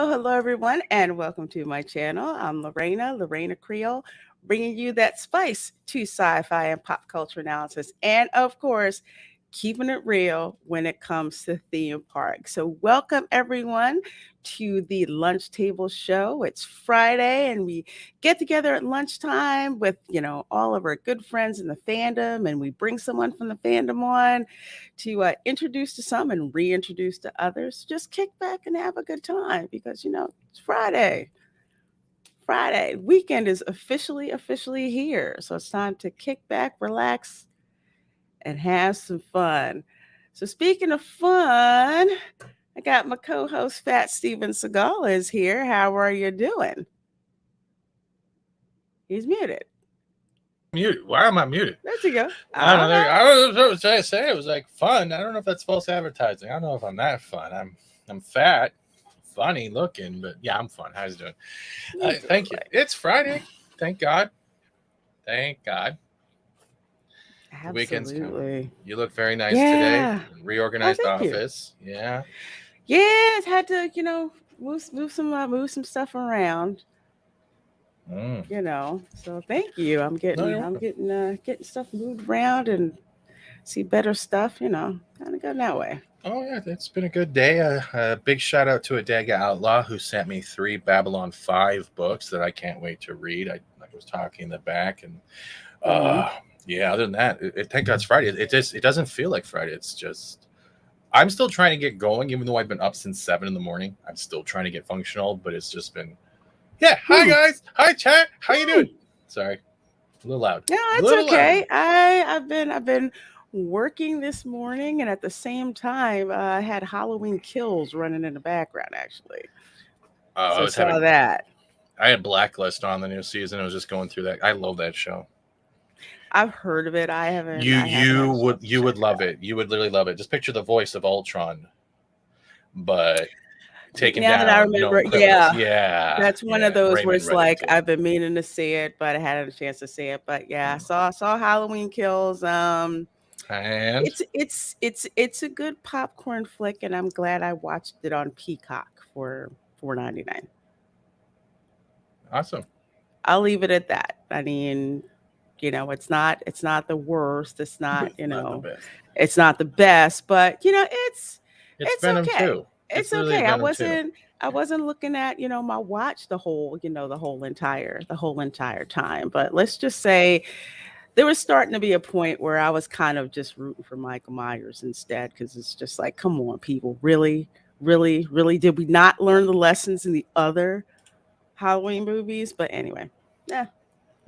Hello, everyone, and welcome to my channel. I'm Reina Creole, bringing you that spice to sci-fi and pop culture analysis, and of course, keeping it real when it comes to theme parks. So, welcome everyone to the Lunch Table Show. It's Friday, and we get together at lunchtime with all of our good friends in the fandom, and we bring someone from the fandom on to introduce to some and reintroduce to others. Just kick back and have a good time because it's Friday. Friday weekend is officially here, so it's time to kick back, relax, and have some fun. So speaking of fun, I got my co-host Fat Steven Seagal is here. How are you doing? He's muted. Muted. Why am I muted? There you go. I don't know. I don't know what I was trying to say. It was like fun. I don't know if that's false advertising. I don't know if I'm that fun. I'm fat, funny looking, but yeah, I'm fun. How's it doing? Thank you. It's Friday. Thank God. Thank God. Absolutely. The weekend's coming. You look very nice today. Reorganized office. You. Yeah. Yeah, it's had to move some stuff around. So thank you. I'm getting stuff moved around and see better stuff. Kind of go that way. Oh yeah, it's been a good day. A big shout out to Adega Outlaw who sent me 3 Babylon 5 books that I can't wait to read. I was talking in the back, and yeah. Other than that, thank God it's Friday. It doesn't feel like Friday. It's just I'm still trying to get going, even though I've been up since 7 a.m. I'm still trying to get functional, but it's just been. Yeah, hi guys, hi chat. How you doing? Sorry, a little loud. No, it's okay. I've been working this morning, and at the same time, I had Halloween Kills running in the background. Actually, I saw that. I had Blacklist on the new season. I was just going through that. I love that show. I've heard of it. I haven't. You would love it. You would literally love it. Just picture the voice of Ultron, but. Taken now down, that I remember, yeah, that's one of those Raymond where it's like I've been meaning to see it, but I hadn't a chance to see it. But yeah, I saw Halloween Kills. And it's a good popcorn flick, and I'm glad I watched it on Peacock for $4.99. Awesome. I'll leave it at that. I mean, it's not the worst. It's not it's not the best, but it's Venom okay. too. It's okay. I wasn't looking at, my watch the whole entire time. But let's just say there was starting to be a point where I was kind of just rooting for Michael Myers instead, because it's just like, come on, people, really, did we not learn the lessons in the other Halloween movies? But anyway, yeah.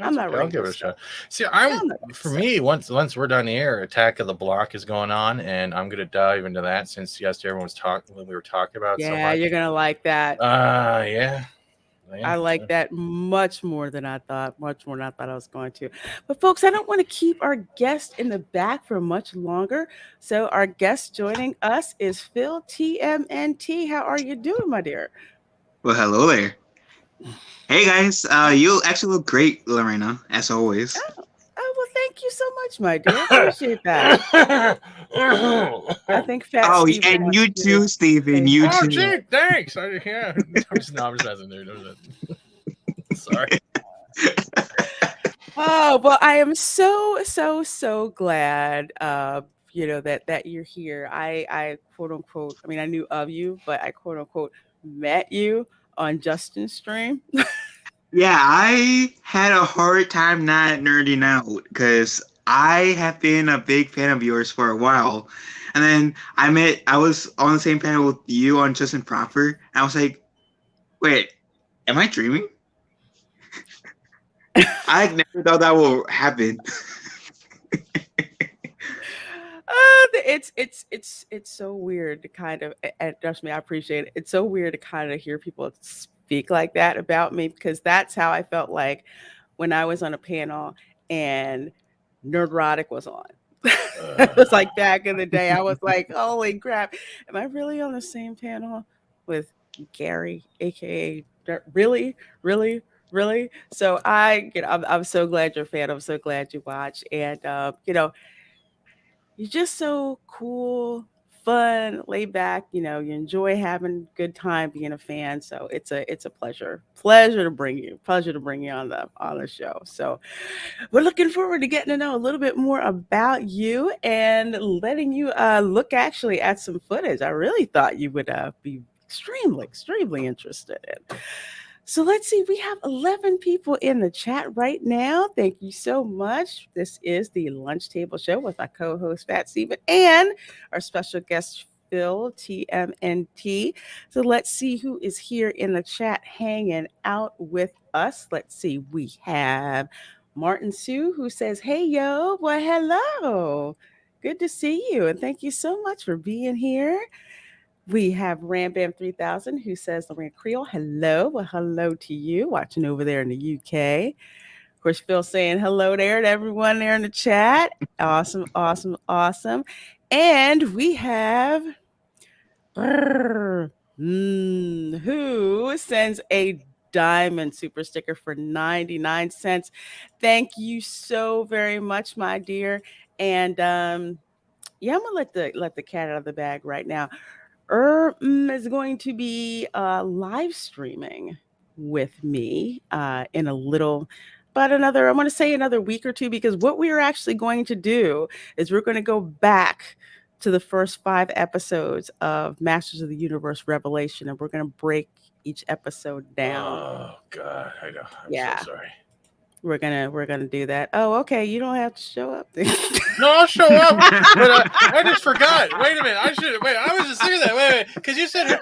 I'm That's not okay. I'll ready give to it a start. shot. See, I'm not ready to for start. me, once we're done here, Attack of the Block is going on, and I'm gonna dive into that since yesterday everyone was talking when we were talking about so Yeah, you're much. gonna like that. Yeah, yeah. I like that much more than I thought, much more than I thought I was going to. But folks, I don't want to keep our guest in the back for much longer. So our guest joining us is Phil TMNT. How are you doing, my dear? Well, hello there. Hey guys, you actually look great, Lorena, as always. Oh, oh well, thank you so much, my dear. Appreciate that. I think Fat Oh, Steven and wants you you to too, Steven. say You Oh, something. too. gee, thanks. Yeah, I'm just messing, dude. Sorry. Oh, well, I am so, so, so glad, that you're here. I quote unquote, I mean, I knew of you, but I quote unquote met you on Justin's stream. Yeah, I had a hard time not nerding out because I have been a big fan of yours for a while. And then I was on the same panel with you on Justin Proper. And I was like, wait, am I dreaming? I never thought that would happen. It's so weird to kind of, and trust me, I appreciate it. It's so weird to kind of hear people speak like that about me because that's how I felt like when I was on a panel and Nerdrotic was on. It was like back in the day. I was like, holy crap, am I really on the same panel with Gary, aka Really, really, really? So I'm so glad you're a fan. I'm so glad you watch, and you're just so cool, fun, laid back. You enjoy having a good time being a fan. So it's a pleasure to bring you on the show. So we're looking forward to getting to know a little bit more about you and letting you look actually at some footage. I really thought you would be extremely, extremely interested in. So let's see, we have 11 people in the chat right now. Thank you so much. This is the Lunch Table Show with my co host, Fat Steven, and our special guest, Phil TMNT. So let's see who is here in the chat hanging out with us. Let's see, we have Martin Sue who says, hey, yo, well, hello. Good to see you. And thank you so much for being here. We have Rambam 3000 who says, Lorraine Creole, hello. Well, hello to you watching over there in the UK. Of course, Phil saying hello there to everyone there in the chat. Awesome, awesome, awesome. And we have who sends a diamond super sticker for 99 cents. Thank you so very much, my dear. And yeah, I'm gonna let the cat out of the bag right now. Is going to be live streaming with me in a little, but I want to say another week or two, because what we are actually going to do is we're going to go back to the first 5 episodes of Masters of the Universe Revelation, and we're going to break each episode down. Oh God, I know. I'm so Yeah, sorry. we're gonna do that. Oh, okay. You don't have to show up. No, I'll show up, but I just forgot. Wait a minute. I was just thinking that. Wait, because you said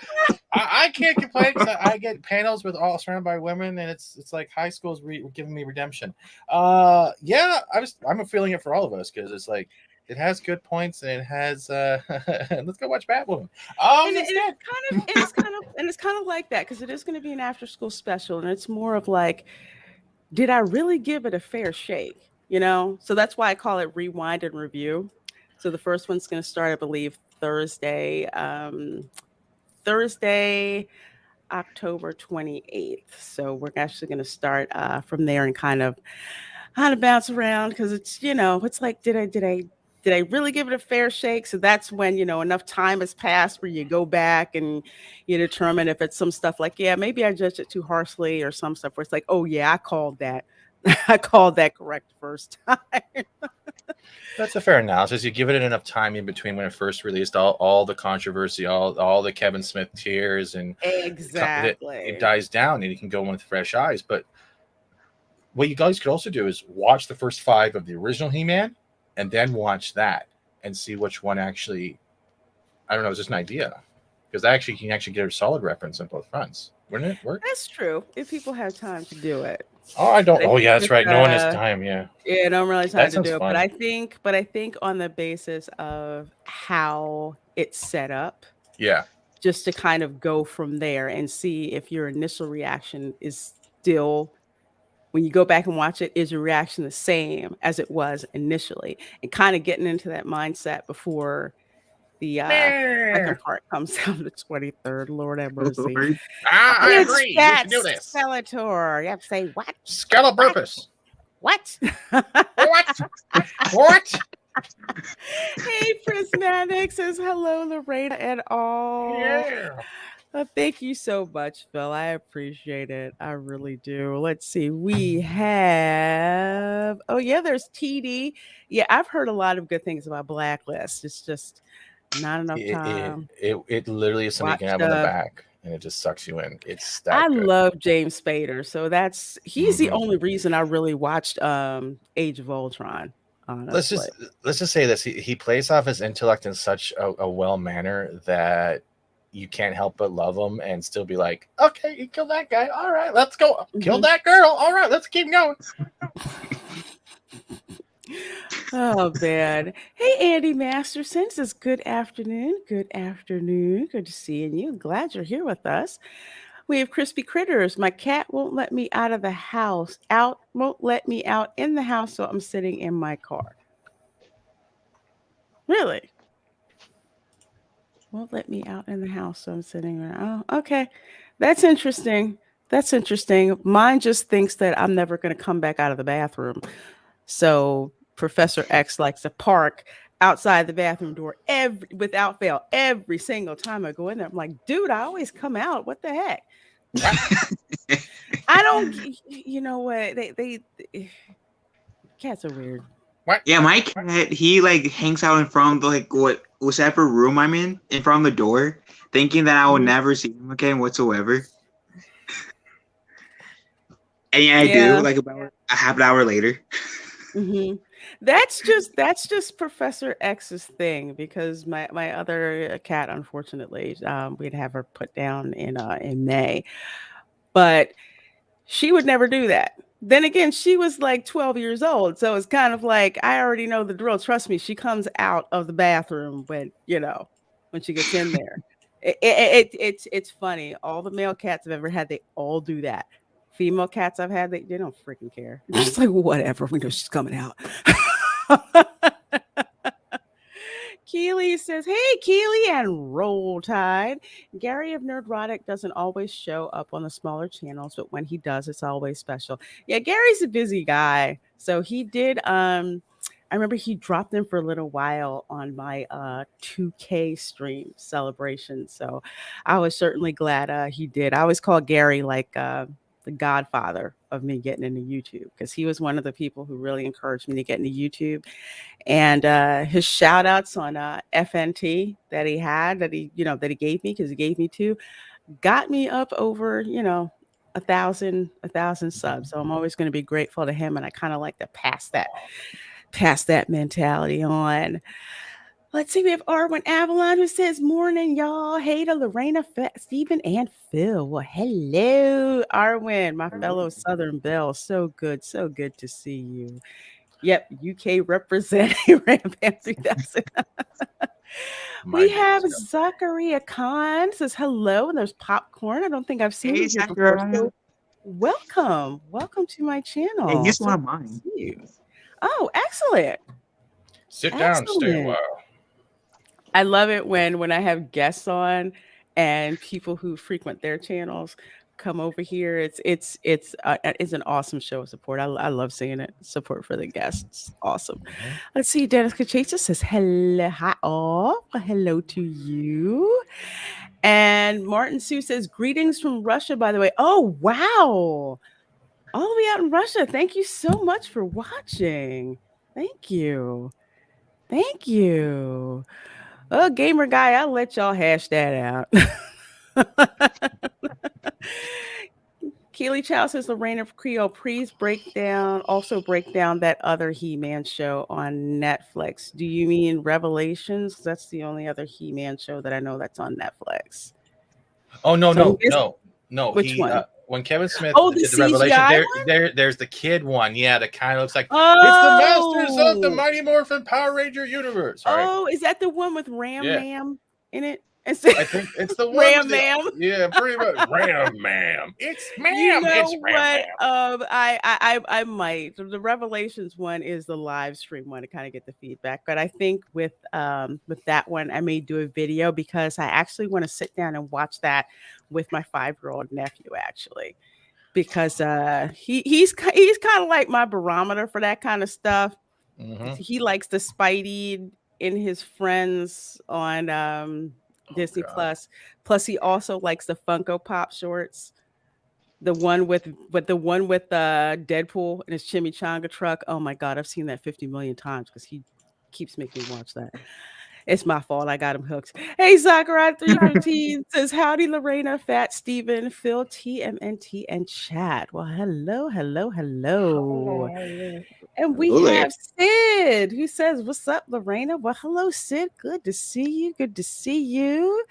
I can't complain because I get panels with all surrounded by women, and it's like high school's giving me redemption. Yeah, I'm feeling it for all of us because it's like it has good points and it has. Let's go watch Batwoman. and, That's it's good. kind of like that because it is going to be an after school special, and it's more of like, did I really give it a fair shake? So that's why I call it rewind and review. So the first one's going to start, I believe, Thursday, October 28th. So we're actually going to start from there and kind of bounce around because it's like, did I really give it a fair shake? So that's when, enough time has passed where you go back and you determine if it's some stuff like, yeah, maybe I judged it too harshly, or some stuff where it's like, oh yeah, I called that. I called that correct first time. That's a fair analysis. You give it enough time in between when it first released, all the controversy, all the Kevin Smith tears, and it Exactly. dies down, and you can go in with fresh eyes. But what you guys could also do is watch the first 5 of the original He-Man, and then watch that and see which one actually. I don't know. It's just an idea because actually you can actually get a solid reference on both fronts. Wouldn't it work? That's true. If people have time to do it. Oh, I don't. But I Oh, yeah, think that's right. No one has time. Yeah, yeah, no really time that to sounds do it. fun. But I think on the basis of how it's set up, Yeah, just to kind of go from there and see if your initial reaction is still, when you go back and watch it, is your reaction the same as it was initially, and kind of getting into that mindset before the second part comes out the 23rd. Lord have mercy. Lord. I It's agree. We Fat should do this. Skeletor. You have to say, what? What? Skeleburpus. What? What? What? Hey, Prismatic says hello, Lorena and all. Yeah. Thank you so much, Phil. I appreciate it. I really do. Let's see. We have, oh, yeah, there's TD. Yeah, I've heard a lot of good things about Blacklist. It's just not enough time. It literally is something you can Watch have on the back, and it just sucks you in. It's I that good. love James Spader. So he's the Mhm. only reason I really watched Age of Ultron, let's honestly. just let's just say this: he plays off his intellect in such a well manner that you can't help but love him and still be like, okay, you killed that guy. All right, let's go. Kill Mhm. that girl. All right, let's keep going. Oh man. Hey Andy Masterson says good afternoon. Good afternoon. Good to seeing you. Glad you're here with us. We have crispy critters. My cat won't let me out of the house. Won't let me out in the house, so I'm sitting in my car. Really? Won't let me out in the house, so I'm sitting around. Oh, okay. That's interesting. That's interesting. Mine just thinks that I'm never going to come back out of the bathroom. So Professor X likes to park outside the bathroom door without fail every single time I go in there. I'm like, dude, I always come out. What the heck? I don't. You know what? They cats are weird. What? Yeah, my cat, he like hangs out in front of the, like whatever room I'm in front of the door, thinking that I will Mhm. never see him again whatsoever. And yeah, I do, Yeah. like about a half an hour later. Hmm. That's just Professor X's thing, because my other cat, unfortunately, we'd have her put down in May, but she would never do that. Then again, she was like 12 years old, so it's kind of like I already know the drill. Trust me, she comes out of the bathroom when she gets in there. It's funny. All the male cats I've ever had, they all do that. Female cats I've had, they don't freaking care. Just like whatever. We know she's coming out. Keely says, "Hey, Keely and Roll Tide. Gary of Nerdrotic doesn't always show up on the smaller channels, but when he does, it's always special. Yeah, Gary's a busy guy. So he did I remember he dropped in for a little while on my 2K stream celebration. So I was certainly glad he did. I always call Gary like the godfather of me getting into YouTube, because he was one of the people who really encouraged me to get into YouTube. And his shout outs on FNT that he had, that he gave me, because he gave me two, got me up over, 1,000 subs. So I'm always going to be grateful to him, and I kind of like to pass that mentality on. Let's see, we have Arwen Avalon who says, "Morning, y'all. Hey to Lorena, Stephen, and Phil." Well, hello, Arwen, my fellow Southern Belle. So good to see you. Yep, UK representing Rampant 3000. My We name have is Gunner. Zachary Khan says hello, and there's popcorn. I don't think I've seen Hey, you here before. Sakura. So welcome to my Yeah, channel. he's So one of good to mine. see you. Oh, excellent. Sit down, stay a Excellent. while. I love it when I have guests on and people who frequent their channels come over here. It's an awesome show of support. I love seeing it. Support for the guests. Awesome. Mhm. Let's see. Dennis Kachesa says hello. Hi all. Well, hello to you. And Martin Sue says greetings from Russia, by the way. Oh, wow. All the way out in Russia. Thank you so much for watching. Thank you. Thank you. Oh, gamer guy, I'll let y'all hash that out. Keely Chow says, "Lorraine of Creole, please break down that other He-Man show on Netflix. Do you mean Revelations? That's the only other He-Man show that I know that's on Netflix. Oh no So no no no. which He one? when Kevin Smith Oh, the did the Revelation, CGI there's the kid one, yeah, that kind of looks like it's the Masters of the Oh, Mighty Morphin Power Ranger universe. All right, oh, is that the one with Ram yeah, Ma'am in it? It's I think it's the one with Ram the Ma'am. yeah, pretty much Ram, ma'am. You It's know Ram, what? ma'am. I might. The Revelations one is the live stream one to kind of get the feedback, but I think with that one, I may do a video because I actually want to sit down and watch that with my 5-year-old nephew actually because he's kind of like my barometer for that kind of stuff. Mm-hmm. He likes the Spidey in his friends on Oh Disney God. Plus. Plus, he also likes the Funko Pop shorts. The one with Deadpool and his chimichanga truck. Oh my god, I've seen that 50 million times because he keeps making me watch that. It's my fault. I got him hooked. Hey, Zachariah 315 says, Howdy, Lorena, Fat Steven, Phil TMNT, and Chat. Well, hello, hello, hello. Hello. And we Hello there. have Sid who says, What's up, Lorena? Well, hello, Sid. Good to see you. Good to see you.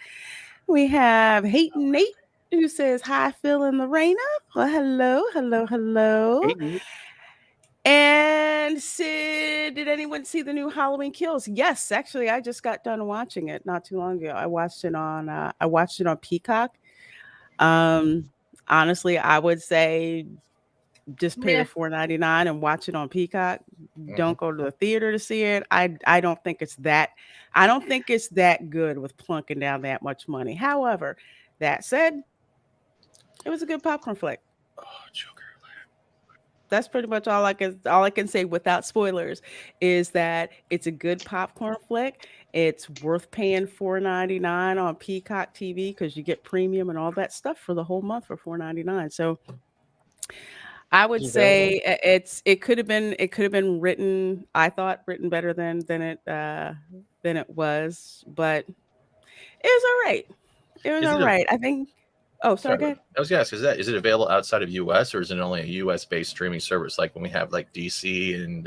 We have Hayden Nate who says, Hi, Phil and Lorena. Well, hello, hello, hello. Hey. And Sid, did anyone see the new Halloween Kills? Yes, actually, I just got done watching it not too long ago. I watched it on Peacock. Um, honestly, I would say just pay the Meh. $4.99 and watch it on Peacock. Mhm. Don't go to the theater to see it. I don't think it's that. I don't think it's that good with plunking down that much money. However, that said, it was a good popcorn flick. Oh, Joker. That's pretty much all I can say without spoilers is that it's a good popcorn flick. It's worth paying $4.99 on Peacock TV because you get premium and all that stuff for the whole month for $4.99. So I would It's available. say it could have been written. I thought written better than it was, but it was all right. It was Is all it a right. I think. Oh, sorry, sorry? go ahead. I was gonna ask, is it available outside of US or is it only a US based streaming service like when we have like DC and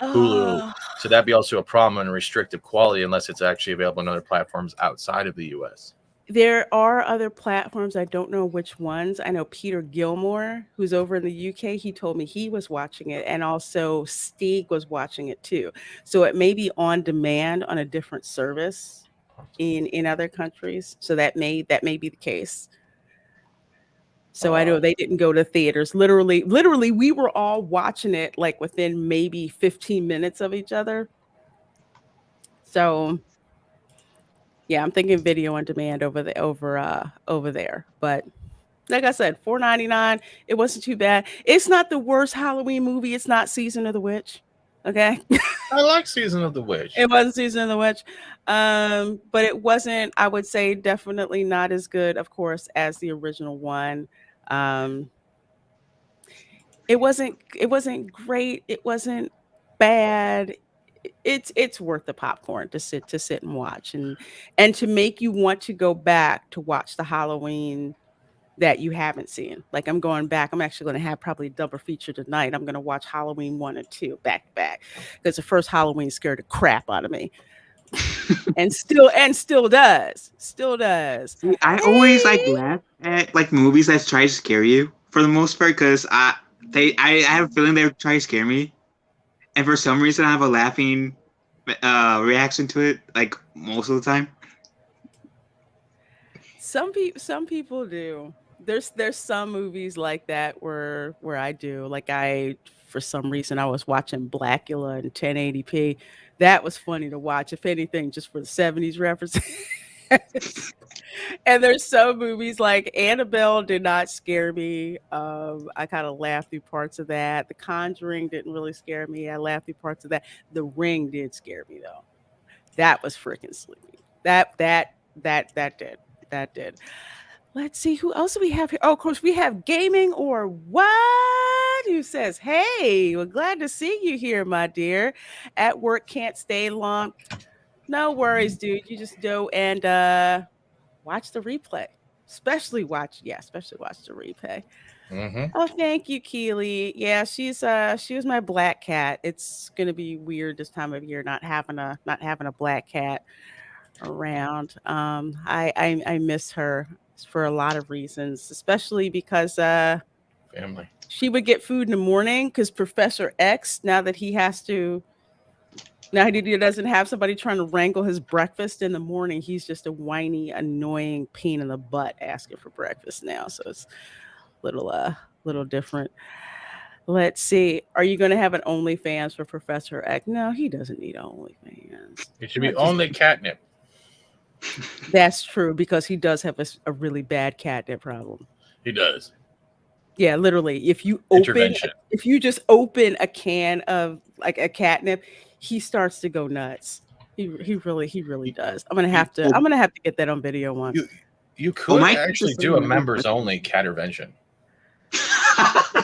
Hulu? Uh, So that'd be also a problem and restrictive quality unless it's actually available on other platforms outside of the US. there are other platforms. I don't know which ones. I know Peter Gilmore, who's over in the UK, he told me he was watching it, and also Steeg was watching it too. So it may be on demand on a different service in other countries. So that may be the case. So I know Uh, they didn't go to theaters. Literally, we were all watching it like within maybe 15 minutes of each other. So yeah, I'm thinking video on demand over there. But like I said, 4.99. It wasn't too bad. It's not the worst Halloween movie. It's not Season of the Witch. Okay. I like Season of the Witch. It wasn't Season of the Witch. But it wasn't, I would say, definitely not as good, of course, as the original one. Um, it wasn't great. It wasn't bad. It's worth the popcorn to sit and watch and to make you want to go back to watch the Halloween that you haven't seen. Like I'm going back. I'm actually going to have probably a double feature tonight. I'm going to watch Halloween 1 and 2 back to back because the first Halloween scared the crap out of me. And still does. Still does. See, I always like Hey, laugh at like movies that try to scare you for the most part because I have a feeling they try to scare me, and for some reason I have a laughing reaction to it like most of the time. some people do. There's some movies like that where I do. Like I for some reason I was watching Blackula in 1080p. That was funny to watch, if anything, just for the 70s references. And there's some movies like Annabelle did not scare me. I kind of laughed through parts of that. The Conjuring didn't really scare me. I laughed through parts of that. The Ring did scare me though. That was freaking sleepy. That did. That did. Let's see who else do we have here. Oh, of course, we have Gaming or What? Who says, Hey, we're glad to see you here, my dear. At work, can't stay long. No worries, dude. You just go and watch the replay. Especially watch the replay. Mm-hmm. Oh, thank you, Keely. Yeah, she was my black cat. It's gonna be weird this time of year not having a black cat around. I miss her for a lot of reasons, especially because Family. she would get food in the morning because Professor X, now he doesn't have somebody trying to wrangle his breakfast in the morning. He's just a whiny, annoying pain in the butt asking for breakfast now. So it's little different. Let's see. Are you going to have an OnlyFans for Professor X? No, he doesn't need OnlyFans. It should be Not just only catnip. That's true because he does have a really bad catnip problem. He does. Yeah, literally. Intervention. If you just open a can of like a catnip, he starts to go nuts. He really You, does. Well, I'm gonna have to get that on video you, once. you well, could my cat actually just do a doesn't know members what- only catervention.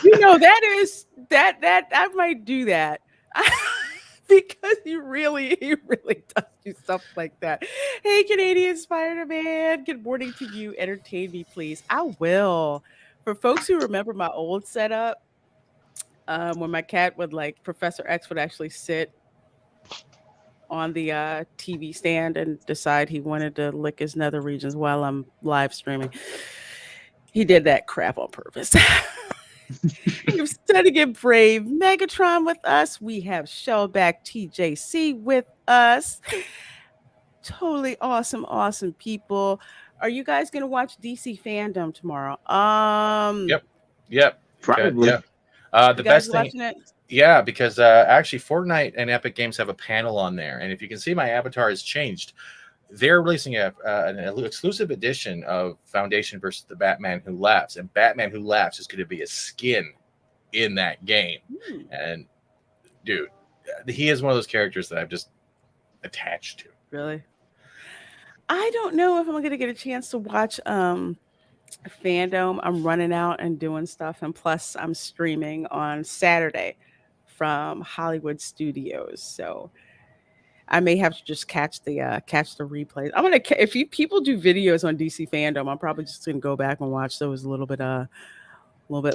You know that is that I might do that. Because he really does do stuff like that. Hey, Canadian Spider-Man, good morning to you. Entertain me, please. I will. For folks who remember my old setup, when my cat would like Professor X would actually sit on the TV stand and decide he wanted to lick his nether regions while I'm live streaming. He did that crap on purpose. You're studying it brave. Megatron with us. We have Shellback TJC with us. Totally awesome, awesome people. Are you guys gonna watch DC fandom tomorrow? Yep. Yep. Probably. Yep. The You guys best thing, watching it? yeah, because actually Fortnite and Epic Games have a panel on there, and if you can see, my avatar has changed. They're releasing an exclusive edition of Foundation versus the Batman Who Laughs, and Batman Who Laughs is going to be a skin in that game. Hmm, And dude, he is one of those characters that I've just attached to. really? I don't know if I'm gonna get a chance to watch fandom. I'm running out and doing stuff, and plus I'm streaming on Saturday from Hollywood Studios. So I may have to just catch the replays. I'm gonna if you people do videos on DC fandom, I'm probably just gonna go back and watch those a little bit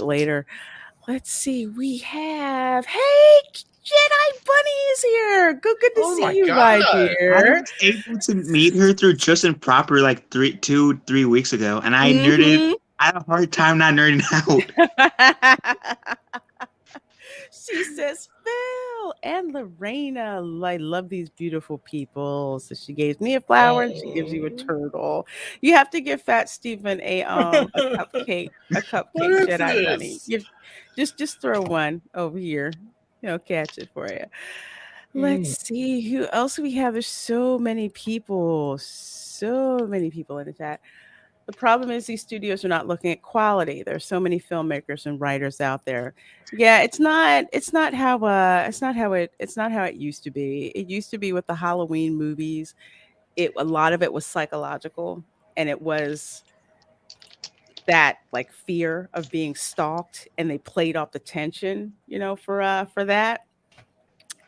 later. Let's see. We have Jedi Bunny is here. Good to Oh see my you, my god! I dear. was able to meet her through Justin Proper like 3 weeks ago, and I nerded. Hmm. I had a hard time not nerding out. She says, Phil and Lorena, I love these beautiful people. So she gave me a flower and she gives you a Oh, turtle. You have to give Fat Stephen a what cupcake is Jedi bunny. this? Just throw one over here. Catch it for you. Mm. Let's see who else we have. There's so many people in the chat. The problem is these studios are not looking at quality. There's so many filmmakers and writers out there. Yeah, it's not how it used to be. It used to be with the Halloween movies. A lot of it was psychological, and it was that like fear of being stalked, and they played off the tension, for that.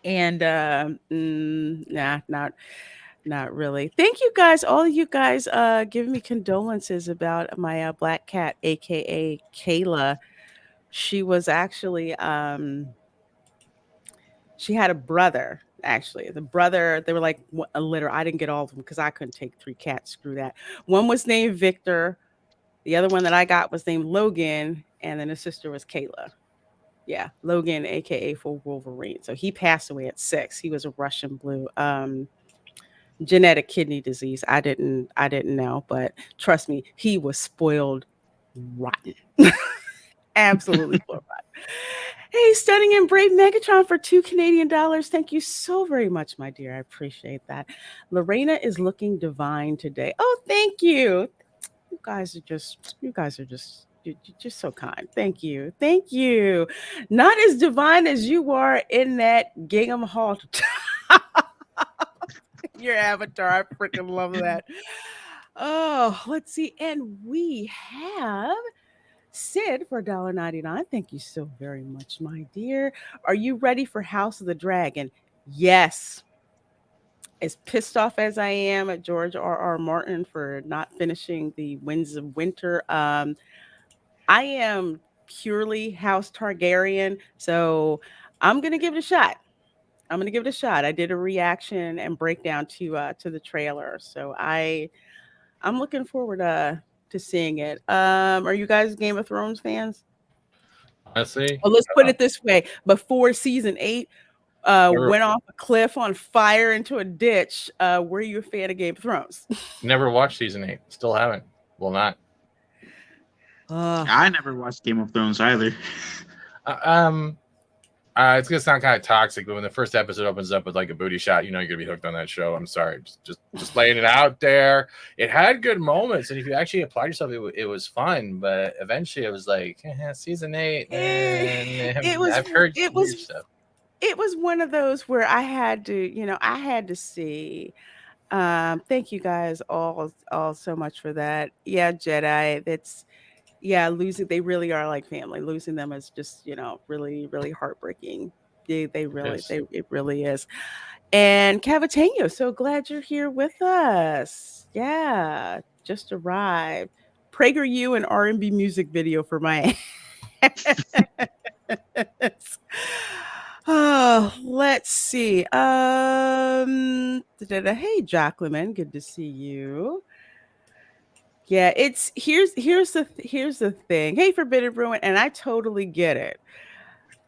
And nah, not really. Thank you guys, all of you guys, giving me condolences about my black cat, aka Kayla. She was actually she had a brother. Actually, the brother, they were like a litter. I didn't get all of them because I couldn't take three cats. Screw that. One was named Victor. The other one that I got was named Logan, and then his sister was Kayla. Yeah, Logan, aka for Wolverine. So he passed away at 6. He was a Russian blue. Genetic kidney disease. I didn't know, but trust me, he was spoiled rotten. Absolutely spoiled rotten. Hey, stunning and brave Megatron for $2 Canadian. Thank you so very much, my dear. I appreciate that. Lorena is looking divine today. Oh, thank you. You guys are just you're just so kind. Thank you. Thank you. Not as divine as you are in that gingham halter. Your avatar. I freaking love that. Oh, let's see. And we have Sid for $1.99. Thank you so very much, my dear. Are you ready for House of the Dragon? Yes. As pissed off as I am at George R. R. Martin for not finishing the Winds of Winter, I am purely House Targaryen, so I'm gonna give it a shot. I'm gonna give it a shot. I did a reaction and breakdown to the trailer, so I'm looking forward to seeing it. Are you guys Game of Thrones fans? Honestly, Well, let's put it this way: before season 8 never, went off a cliff on fire into a ditch, were you a fan of Game of Thrones? never watched season 8. Still haven't. Will not. uh, I never watched Game of Thrones either. Uh, um, it's gonna sound kind of toxic, but when the first episode opens up with like a booty shot, you're gonna be hooked on that show. I'm sorry, just laying it out there. It had good moments, and if you actually applied yourself, it was fun. But eventually, it was like season 8, it, it and was I've heard it weird was stuff. it was one of those where I had to see. Thank you guys all so much for that. Yeah, Jedi. That's yeah, losing they really are like family. Losing them is just, really, really heartbreaking. They really Yes, they it really is. And Cavatenio, so glad you're here with us. Yeah, just arrived. PragerU and R&B music video for my Oh, let's see. Hey, Jacqueline, good to see you. Yeah, it's here's the thing. Hey, Forbidden Ruin, and I totally get it,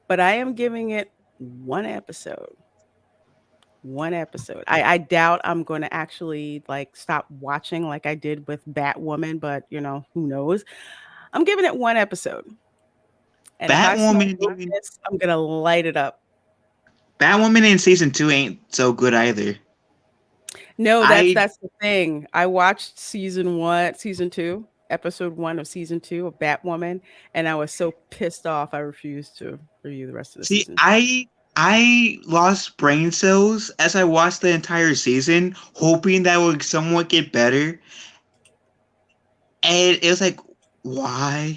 but I am giving it one episode. One episode. I doubt I'm going to actually like stop watching like I did with Batwoman, but who knows? I'm giving it one episode, and if I smell Batwoman, goodness, I'm gonna light it up. Batwoman in season 2 ain't so good either. No, that's I that's the thing. I watched season 2, episode 1 of season 2 of Batwoman, and I was so pissed off I refused to review the rest of the see. season. I lost brain cells as I watched the entire season, hoping that would somewhat get better, and it was like, why?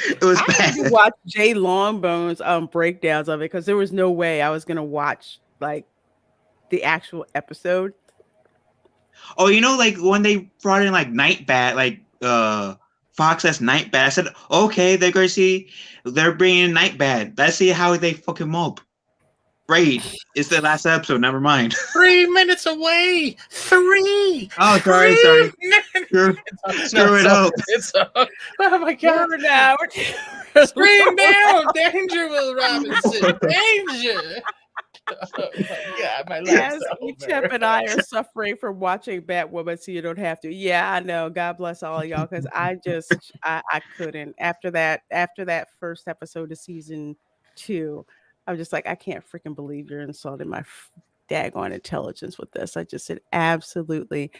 It was I had to bad. watch Jay Longbone's breakdowns of it because there was no way I was gonna watch like the actual episode. Oh, like when they brought in like Nightbat, like Fox as Nightbat, I said, okay, they're gonna see they're bringing in Nightbat. Let's see how they fuck him up. Great, it's the last episode. Never mind. 3 minutes away. 3. Oh, sorry. 3 minutes. Screw it up. Oh my god! Now. Scream down, danger, Will Robinson, danger! Oh my god, my Yes, life's Chip over. and I are suffering from watching Batwoman, so you don't have to. Yeah, I know. God bless all of y'all, because I couldn't after that first episode of season 2. I was just like, I can't freaking believe you're insulting my daggone intelligence with this. I just said absolutely,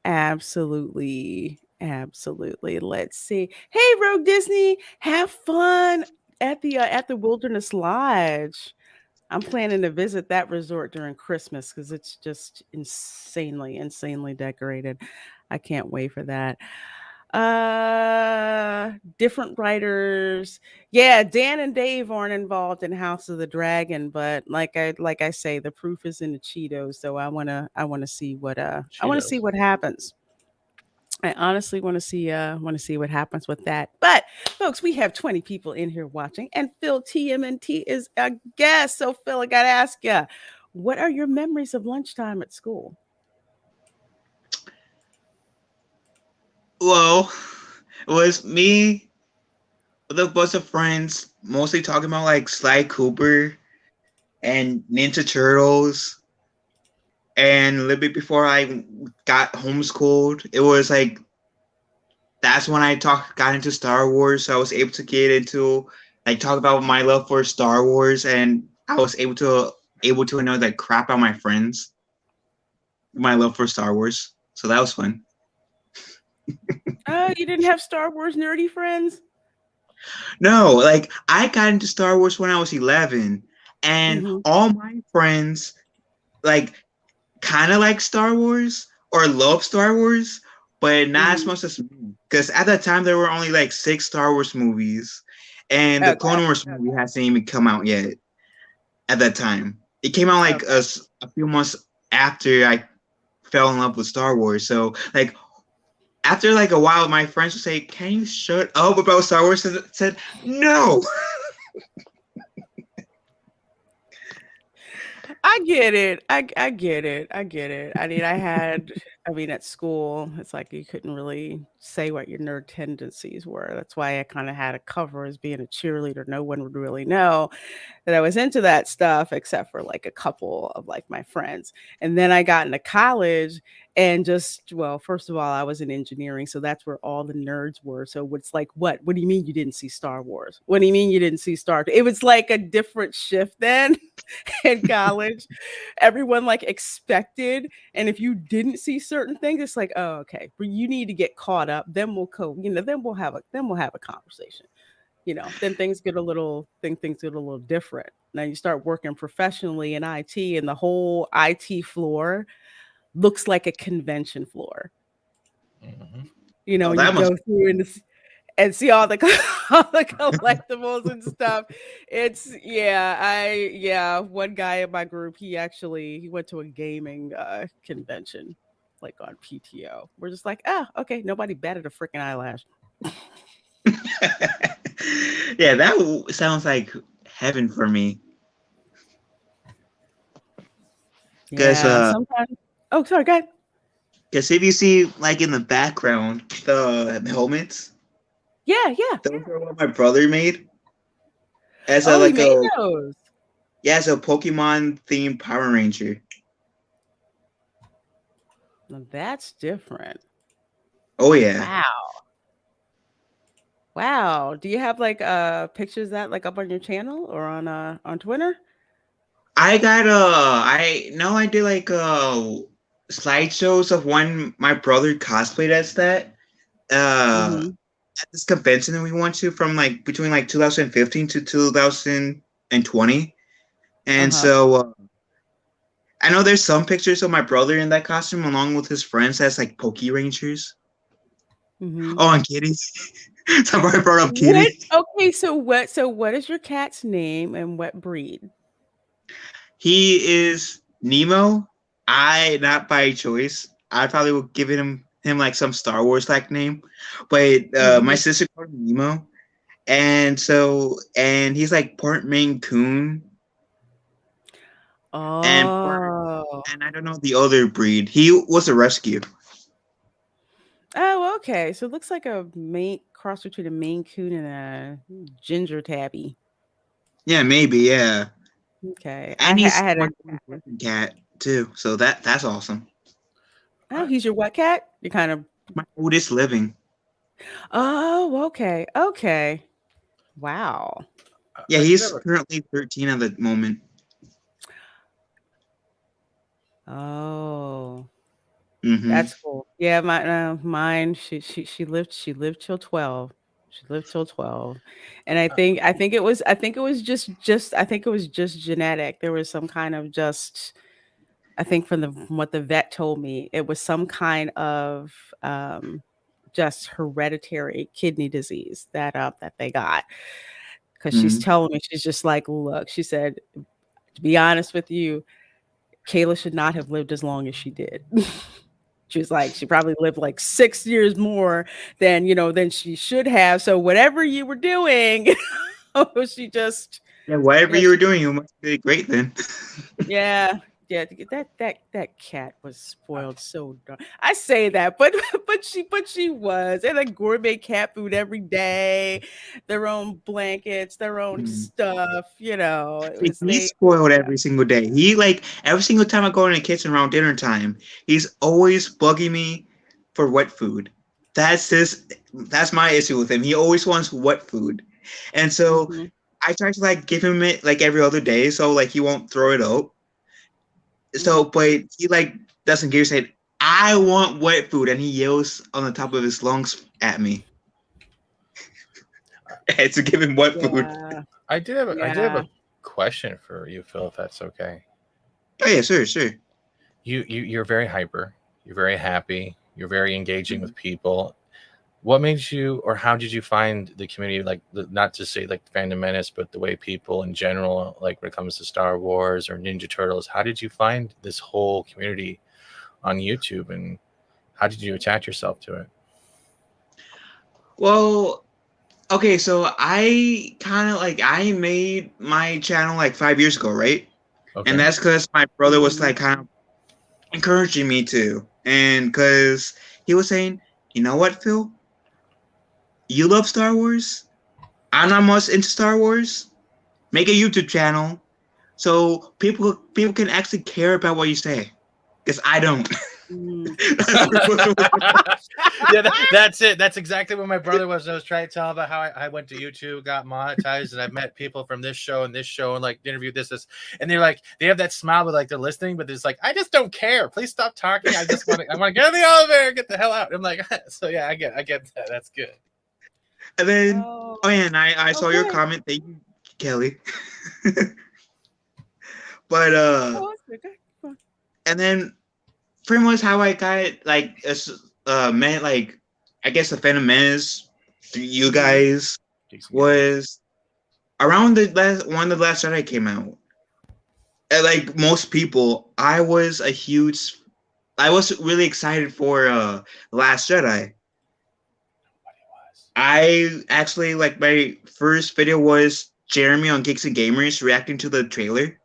absolutely, absolutely. Let's see. Hey, Rogue Disney, have fun at the Wilderness Lodge. I'm planning to visit that resort during Christmas because it's just insanely, insanely decorated. I can't wait for that. Different writers. Yeah, Dan and Dave aren't involved in House of the Dragon, but like I say, the proof is in the Cheetos. So I wanna see Cheetos. what happens. I honestly want to see what happens with that. But folks, we have 20 people in here watching, and Phil TMNT is a guest. So Phil, I gotta ask you, what are your memories of lunchtime at school? Well, it was me with a bunch of friends, mostly talking about like Sly Cooper and Ninja Turtles. And a little bit before I got homeschooled, it was like that's when I got into Star Wars. So I was able to get into like talk about my love for Star Wars, and I was able to know like crap on my friends, my love for Star Wars. So that was fun. Oh, you didn't have Star Wars nerdy friends? No, like I got into Star Wars when I was 11, and Mm-hmm. all my friends like kind of like Star Wars or love Star Wars, but not as Mm-hmm. much as me. Because at that time there were only like 6 Star Wars movies, and the Okay. Clone Wars movie hasn't even come out yet. At that time, it came out like Okay. a few months after I fell in love with Star Wars. So like after like a while, my friends would say, "Can you shut up about Star Wars?" And I said, "No." I get it. I get it. I get it. I mean, at school, it's like you couldn't really say what your nerd tendencies were. That's why I kind of had a cover as being a cheerleader. No one would really know that I was into that stuff except for like a couple of like my friends. And then I got into college and just, well, first of all, I was in engineering, so that's where all the nerds were. So it's like, what? What do you mean you didn't see Star Wars? What do you mean you didn't see Star Trek? It was like a different shift then in college. Everyone like expected, and if you didn't see certain things, it's like, oh, okay, but you need to get caught up. Then then we'll have a conversation. Then things get a little different. Now you start working professionally in IT, and the whole IT floor looks like a convention floor. Mhm. Oh, And you that must. go through and see all the all the collectibles and stuff. It's one guy in my group, he went to a gaming convention like on PTO. We're just like, okay, nobody batted a freaking eyelash. Yeah, that sounds like heaven for me. Because Yeah, sometimes. Oh, sorry, go ahead. Because if you see, like in the background, the helmets, Yeah, yeah. those are what my brother made as a Oh, he like made a those. yeah, as a Pokemon themed Power Ranger. Now that's different. Oh yeah, Wow. Wow. Do you have like pictures of that like up on your channel or on Twitter? I got I know I did like slideshows of when my brother cosplayed as that Mm-hmm. at this convention that we went to from like between like 2015 to 2020, and Uh-huh. so. I know there's some pictures of my brother in that costume along with his friends as like Poke Rangers. Mm-hmm. Oh, and Kitty. Somebody brought up What Kitty. okay, so what is your cat's name and what breed? He is Nemo. I not by choice. I probably would give him like some Star Wars like name, but my Mhm. sister called him Nemo, and he's like part Maine Coon and part Oh. and I don't know the other breed. He was a rescue. Oh, okay. So it looks like a main cross between a Maine Coon and a ginger tabby. Yeah, maybe yeah. Okay. And I he's had my a oldest cat too, so that's awesome. Oh, I, he's your what cat? You kind of My oldest living. Oh, okay. Okay. Wow. Yeah, I did he's have a currently 13 at the moment. Oh. Mm-hmm. That's cool. Yeah, mine. She lived till 12. She lived till 12, and I think it was just genetic. There was some kind of just I think from what the vet told me, it was some kind of um, just hereditary kidney disease that they got. Because she's Mm-hmm. telling me, she's just like, look, she said, to be honest with you, Kayla should not have lived as long as she did. She was like, she probably lived like 6 years more than she should have. So whatever you were doing, she just, Yeah, whatever you were she, doing, you must be great then. yeah, yeah. That cat was spoiled so darn. I say that, but but she was. They like gourmet cat food every day, their own blankets, their own Mm. stuff. It See, was he's they. spoiled Yeah. every single day. He like every single time I go in the kitchen around dinner time, he's always bugging me for wet food. That's my issue with him. He always wants wet food. And so Mhm. I try to like give him it like every other day so like he won't throw it out. So Mhm. but he like doesn't give said, I want wet food and he yells on the top of his lungs at me. And to give him wet food. Yeah. I did have Yeah. a question for you, Phil, if that's okay. Oh yeah, sure, sure. You're very hyper. You're very happy. You're very engaging with people. What made you, or how did you find the community, like not to say like Fandom Menace, but the way people in general, like when it comes to Star Wars or Ninja Turtles, how did you find this whole community on YouTube, and how did you attach yourself to it? Well, okay, so I kind of like I made my channel like 5 years ago, right? Okay. And that's because my brother was like kind of encouraging me to, and because he was saying, you know what, Phil, you love Star Wars. I'm not much into Star Wars. Make a YouTube channel so people can actually care about what you say. Because I don't. Mm. That's pretty much what- Yeah, that's it. That's exactly what my brother was. I was trying to tell him about how I went to YouTube, got monetized, and I've met people from this show, and like interviewed this, and they're like, they have that smile, but like they're listening, but it's like, I just don't care. Please stop talking. I want to get in the elevator, get the hell out. I'm like, so yeah, I get that. That's good. And then, Oh, oh yeah, and I saw your okay. comment. Thank you, Kelly. But Oh, it's okay. Fine. and then pretty much how I got like met like I guess the Phantom Menace through you guys was around the last one of the last Jedi came out. And like most people, I was really excited for Last Jedi. I actually like my first video was Jeremy on Geeks and Gamers reacting to the trailer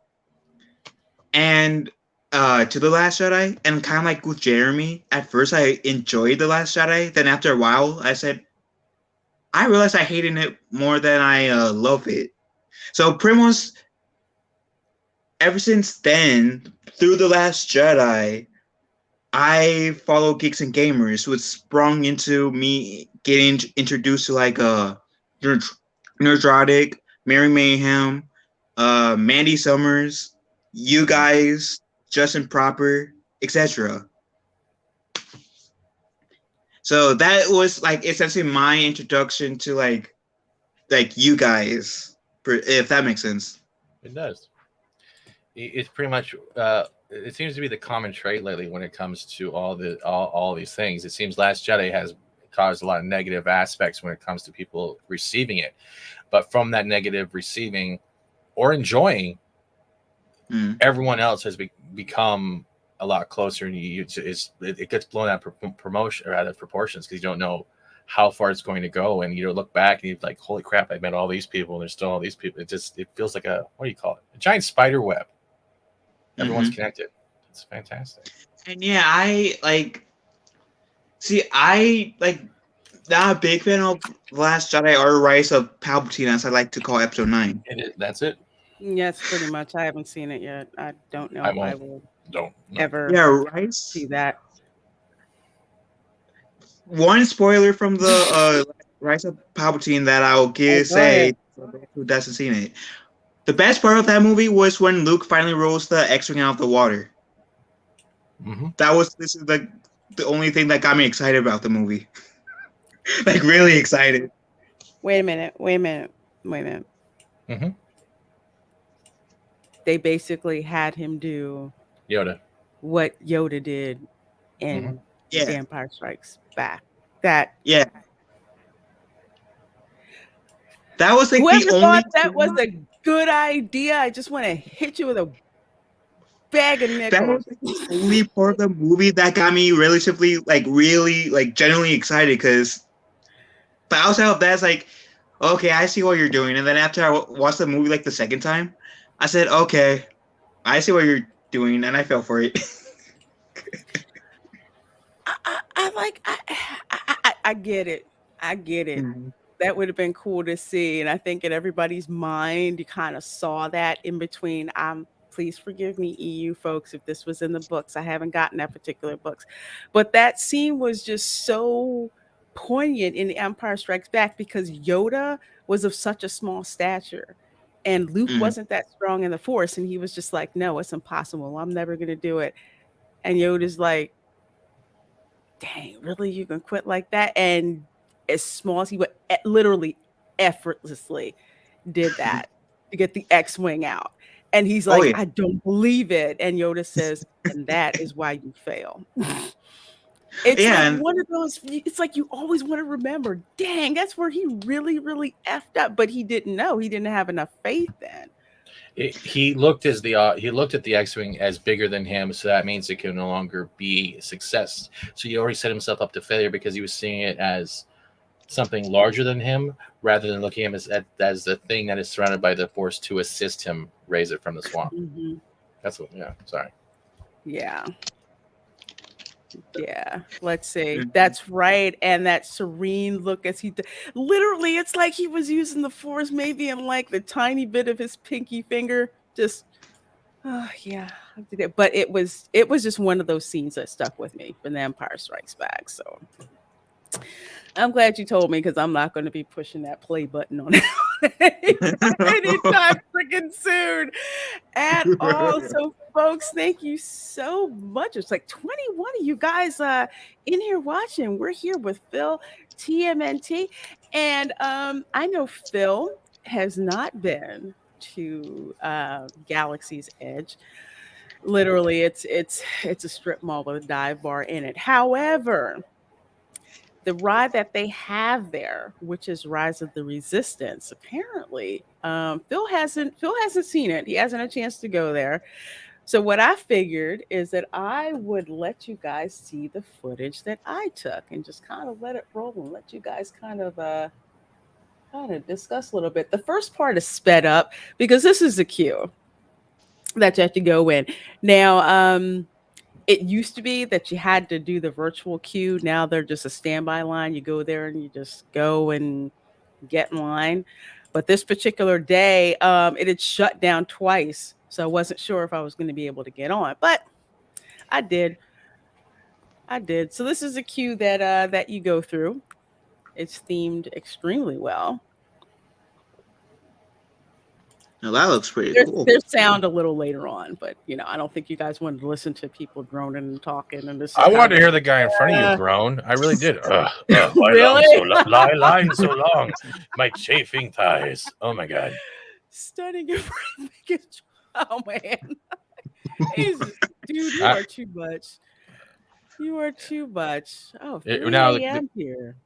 and to the Last Jedi, and kind of like with Jeremy, at first I enjoyed the Last Jedi. Then after a while, I realized I hated it more than I love it. So pretty much ever since then, through the Last Jedi, I follow Geeks and Gamers, which sprung into me getting introduced to like Nerdrotic, Mary Mayhem, Mandy Summers, you guys, Justin Proper, etc. So that was like essentially my introduction to like you guys, if that makes sense. It does. It's pretty much. It seems to be the common trait lately when it comes to all these things. It seems Last Jedi has caused a lot of negative aspects when it comes to people receiving it, but from that negative receiving or enjoying, everyone else has become a lot closer, and it gets blown out promotion or out of proportions because you don't know how far it's going to go, and you look back and you're like, holy crap, I met all these people and there's still all these people. It feels like what do you call it, a giant spider web. Everyone's connected. It's fantastic. And yeah, I not a big fan of Last Jedi or Rise of Palpatine, as I like to call Episode 9. That's it. Yes, pretty much. I haven't seen it yet. I don't know if I will ever Rise. see that. One spoiler from the Rise of Palpatine that I'll say who doesn't seen it. The best part of that movie was when Luke finally rolls the X-wing out of the water. This is the only thing that got me excited about the movie. Like really excited. Wait a minute. They basically had him do Yoda. What Yoda did in The Empire Strikes Back. That was like whoever the only thought that was a good idea, I just want to hit you with a bag of nickels. That was the only part of the movie that got me relatively really genuinely excited, because but outside of that, it's like, okay, I see what you're doing. And then after I watched the movie like the second time, I said, okay, I see what you're doing, and I fell for it. I get it. I get it. That would have been cool to see. And I think in everybody's mind, you kind of saw that in between. Please forgive me, EU folks, if this was in the books. I haven't gotten that particular books. But that scene was just so poignant in The Empire Strikes Back because Yoda was of such a small stature. And Luke wasn't that strong in the Force. And he was just like, no, it's impossible. I'm never going to do it. And Yoda's like, dang, really? You can quit like that? And as small as he would, literally effortlessly did that to get the X-wing out. And he's like, I don't believe it. And Yoda says, and that is why you fail. It's like one of those, it's like you always want to remember, dang, that's where he really, really effed up. But he didn't know. He didn't have enough faith then. He looked at the X-wing as bigger than him, so that means it can no longer be a success. So he already set himself up to failure because he was seeing it as something larger than him, rather than looking at him as the thing that is surrounded by the Force to assist him raise it from the swamp. That's what. Yeah. Sorry. Yeah. Yeah, let's see. Mhm. That's right. And that serene look as literally, it's like he was using the force maybe in like the tiny bit of his pinky finger. Just, oh yeah, I did it. But it was just one of those scenes that stuck with me from The Empire Strikes Back. So I'm glad you told me because I'm not going to be pushing that play button on it anytime freaking soon at all. So, folks, thank you so much. It's like 21 of you guys in here watching. We're here with Phil TMNT, and I know Phil has not been to Galaxy's Edge. Literally, it's a strip mall with a dive bar in it. However, the ride that they have there, which is Rise of the Resistance, apparently, Phil hasn't seen it. He hasn't had a chance to go there. So what I figured is that I would let you guys see the footage that I took and just kind of let it roll and let you guys kind of discuss a little bit. The first part is sped up because this is the queue that you have to go in. Now, it used to be that you had to do the virtual queue. Now they're just a standby line. You go there and you just go and get in line. But this particular day, it had shut down twice. So I wasn't sure if I was going to be able to get on. But I did. I did. So this is a queue that you go through. It's themed extremely well. Now that looks pretty cool. There's sound a little later on, but I don't think you guys wanted to listen to people groaning and talking. And this is I kind wanted of to hear the guy in front of you uh, groan. I really did. really Why line so long? My chafing thighs. Oh my god. stunning. Oh man, he's just, dude, you I, are too much. You are too much. Oh, now 3 a.m. here.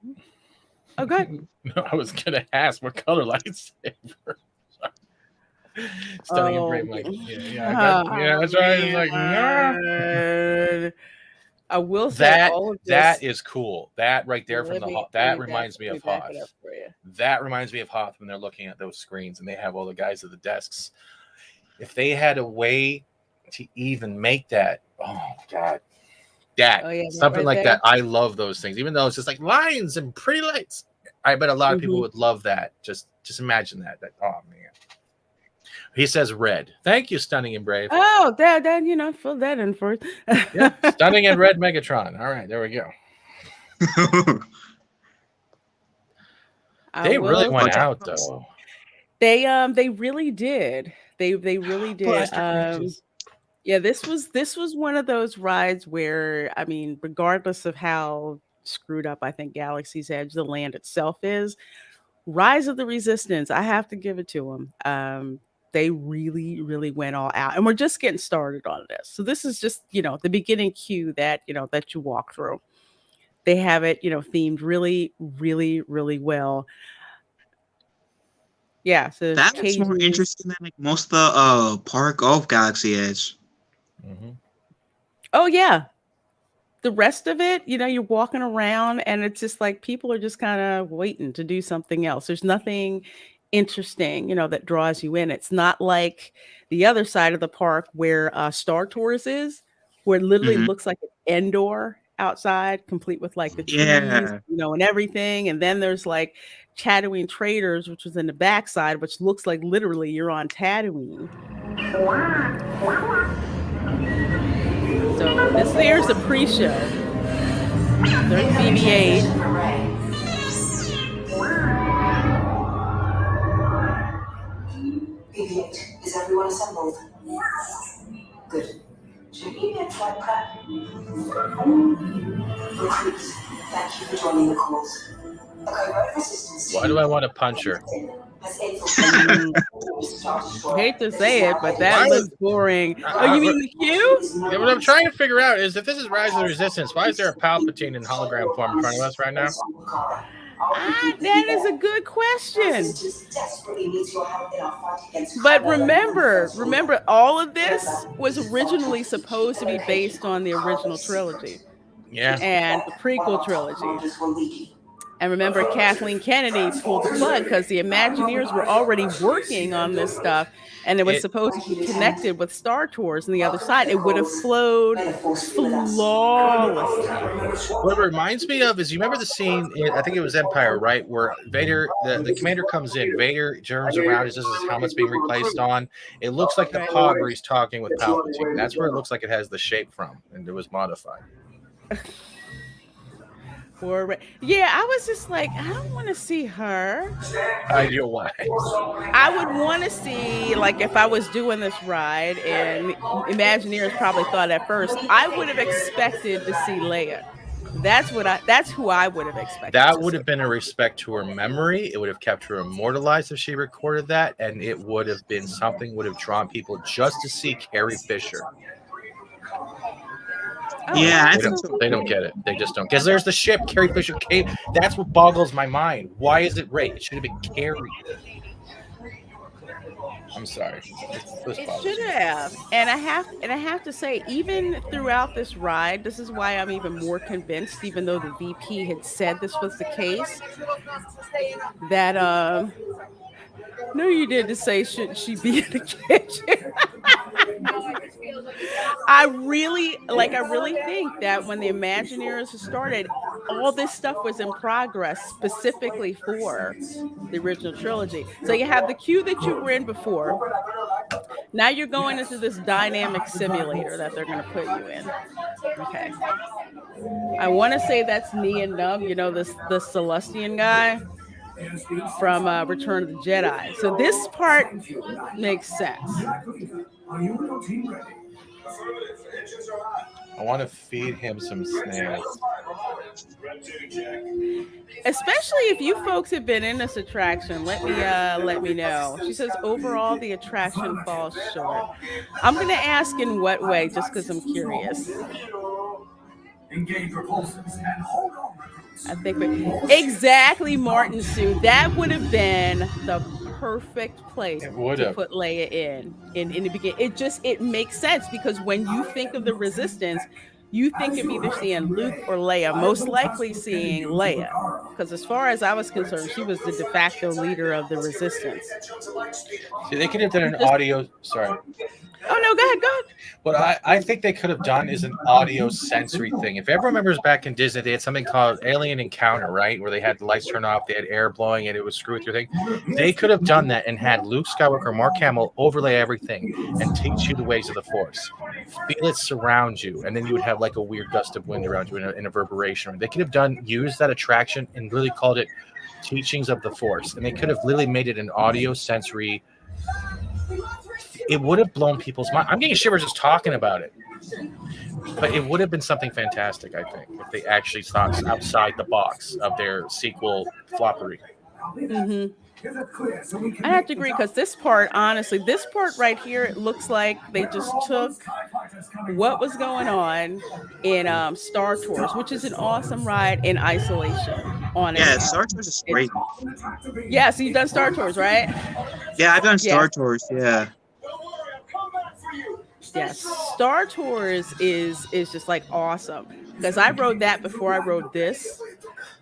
Oh, good. I was gonna ask what color lightsaber. Stunning and Oh, brave, like yeah, that's right. It's like nah. man. I will say That all of that this. is cool. That right there from Let the me let that me back reminds me let me of back it up Hoth. for you. That reminds me of Hoth when they're looking at those screens and they have all the guys at the desks. If they had a way to even make that, oh god, that Oh yeah, that something right like there. that. I love those things, even though it's just like lines and pretty lights. I bet a lot of people Hmm. would love that. Just imagine that. Oh man. He says red. Thank you, Stunning and Brave. Oh, that fill that in first. Yeah, Stunning and Red Megatron. All right, there we go. I They really will. went out though. They really did. They really did. Blaster crunches. Yeah, this was one of those rides where I mean, regardless of how screwed up I think Galaxy's Edge, the land itself is, Rise of the Resistance, I have to give it to them. They really, really went all out, and we're just getting started on this. So this is just the beginning cue that you walk through. They have it themed really, really, really well. Yeah, so there's That looks more cages. interesting than like most of the park of Galaxy Edge. Mm-hmm. Oh yeah, the rest of it, you're walking around and it's just like people are just kind of waiting to do something else. There's nothing interesting, that draws you in. It's not like the other side of the park where Star Tours is, where it literally Hmm. looks like an indoor outside, complete with like the trees, Yeah. and everything. And then there's like Tatooine Traders, which was in the backside, which looks like literally you're on Tatooine. So this there's the pre-show. There's BB-8. BB-8, is everyone assembled? Good. Checking in flight prep. Recruits, thank you for joining the cause. A covert resistance Why team do I want to punch her? has infiltrated Mm, the Star I Destroyer hate to that is say now it, but heading that Why to would looks boring. Oh, you I, mean the The crew queue? is no yeah, what I'm longer trying to safe. figure out is if this is Rise of the Resistance, why is there a Palpatine in hologram form in front of us right now? That is a good question. Resistance desperately needs your help in our fight against But Kylo Ren and the remember, First Order. remember, all of this Remember, was this is far too originally strategic supposed a to be location. based on the Our original secret. trilogy Yeah. Please be and prepared. the One of prequel our top trilogy. commanders will lead you. And remember, Kathleen Kennedy pulled the plug because the Imagineers were already working on this stuff, and it was supposed to be connected with Star Tours on the other side. It would have flowed flawlessly. What it reminds me of is, you remember the scene in, I think it was Empire, right, where Vader, the commander comes in, Vader turns around, he says his helmet's being replaced on. It looks like the pod where he's talking with Palpatine. That's where it looks like it has the shape from, and it was modified. Yeah, I was just like, I don't want to see her. You're why. I would want to see, like, if I was doing this ride, and Imagineers probably thought at first, I would have expected to see Leia. That's who I would have expected. That would have been a respect to her memory. It would have kept her immortalized if she recorded that, and it would have been something would have drawn people just to see Carrie Fisher. Yeah, they don't get it. They just don't. Because there's the ship, Carrie Fisher came. That's what boggles my mind. Why is it Rey? It should have been Carrie. I'm sorry. It should have. And I have to say, even throughout this ride, this is why I'm even more convinced, even though the VP had said this was the case, that no, you didn't say should she be in the kitchen. I really think that when the Imagineers started, all this stuff was in progress specifically for the original trilogy. So you have the queue that you were in before. Now you're going into this dynamic simulator that they're going to put you in. Okay. I want to say that's Nien Nunb, you know, the Celestian guy from Return of the Jedi. So this part makes sense. I want to feed him some snails. Especially if you folks have been in this attraction, let me know. She says overall the attraction falls short. I'm gonna ask in what way, just because I'm curious. Engage repulsors and hold on, recruits. I think exactly, Martin Sue. That would have been the perfect place to put Leia in the beginning. It makes sense, because when you think of the Resistance, you think of either seeing Luke or Leia, most likely seeing Leia, because as far as I was concerned, she was the de facto leader of the Resistance. See, they could have done an audio. Sorry. Oh no, go ahead. What I think they could have done is an audio sensory thing. If everyone remembers back in Disney, they had something called Alien Encounter, right? Where they had the lights turn off, they had air blowing, and it would screw with your thing. They could have done that and had Luke Skywalker, Mark Hamill overlay everything and teach you the ways of the Force. Feel it surround you, and then you would have like a weird gust of wind around you in a reverberation. They could have used that attraction and really called it Teachings of the Force, and they could have literally made it an audio sensory. It would have blown people's mind. I'm getting shivers just talking about it. But it would have been something fantastic, I think, if they actually thought outside the box of their sequel floppery. Mm-hmm. I have to agree, because this part right here, it looks like they just took what was going on in Star Tours, which is an awesome ride, in isolation. Yeah, Star Tours is great. Yeah, so you've done Star Tours, right? Yeah, I've done Star Tours, yeah. Yes, Star Tours is just like awesome, because I rode that before I rode this.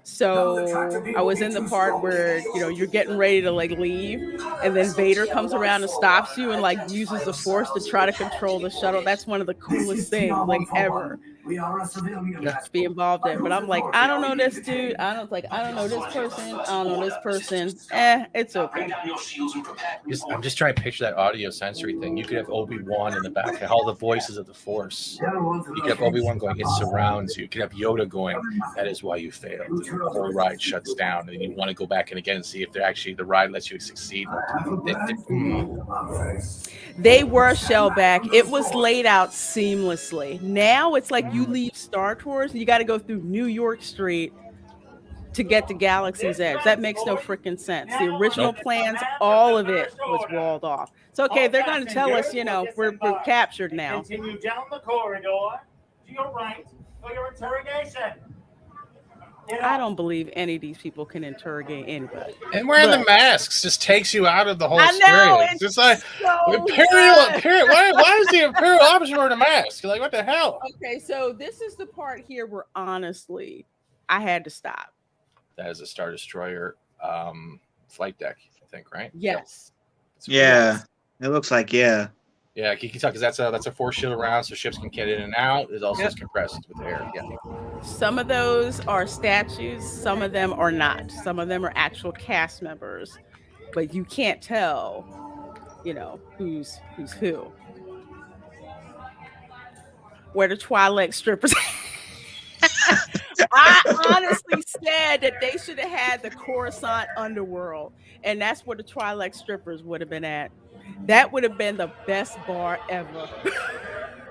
So I was in the part where, you know, you're getting ready to like leave, and then Vader comes around and stops you and like uses the Force to try to control the shuttle. That's one of the coolest things like ever to be involved in. But I'm like, I don't know this dude. I don't know this person. I don't know this person. It's okay. I'm just trying to picture that audio sensory thing. You could have Obi-Wan in the back, all the voices of the Force. You could have Obi-Wan going, it surrounds you. You could have Yoda going, that is why you failed. And the whole ride shuts down, and then you want to go back and again and see if the ride lets you succeed. They were shell back. It was laid out seamlessly. Now it's like you leave Star Tours and you got to go through New York Street to get to Galaxy's Edge. That makes no freaking sense. The original plans, all of it was walled off. So, okay, they're going to tell us, you know, we're captured now. Continue down the corridor to your right for your interrogation. I don't believe any of these people can interrogate anybody. And wearing the masks just takes you out of the whole It's experience. It's like so Imperial. Why is the Imperial officer wearing a mask? You're like, what the hell? Okay, so this is the part here where honestly I had to stop. that is a Star Destroyer flight deck, I think, right? Yes. Yeah, it looks like Yeah, you can tell because that's a force shield around, so ships can get in and out. It also Yep. is compressed with air. Yeah. Some of those are statues, some of them are not. Some of them are actual cast members, but you can't tell, who's who. Where the Twilight strippers. I honestly said that they should have had the Coruscant underworld, and that's where the Twilight strippers would have been at. That would have been the best bar ever.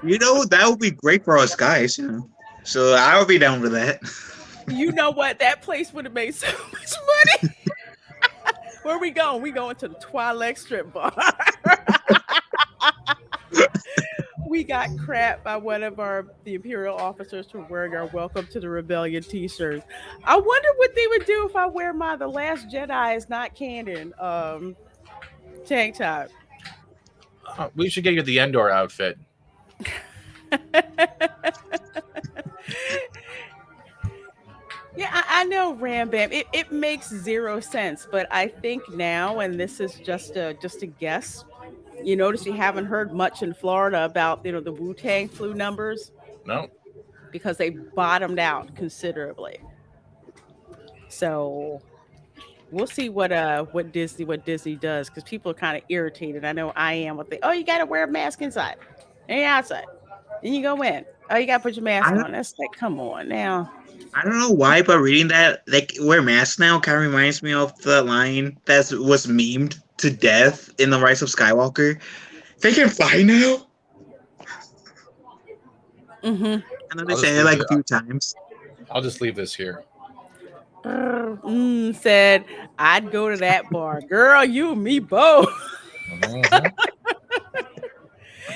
that would be great for us guys. So I would be down with that. You know what? That place would have made so much money. Where we going? We going to the Twilight strip bar. We got crap by one of the Imperial officers for wearing our Welcome to the Rebellion t-shirts. I wonder what they would do if I wear my The Last Jedi is not canon tank top. We should get you the Endor outfit. Yeah, I know, Ram Bam. It makes zero sense, but I think now, and this is just a guess. You notice you haven't heard much in Florida about the Wu-Tang flu numbers No. because they bottomed out considerably. So we'll see what Disney does, because people are kind of irritated. I know I am with you got to wear a mask inside and outside. Then you go in. Oh, you got to put your mask on. That's like, come on now. I don't know why, but reading that, like, wear masks now kind of reminds me of the line that was memed to death in The Rise of Skywalker. They can fly now? Mm-hmm. And then they say it like a few times. I'll just leave this here. Said, I'd go to that bar. Girl, you and me both. Mm-hmm.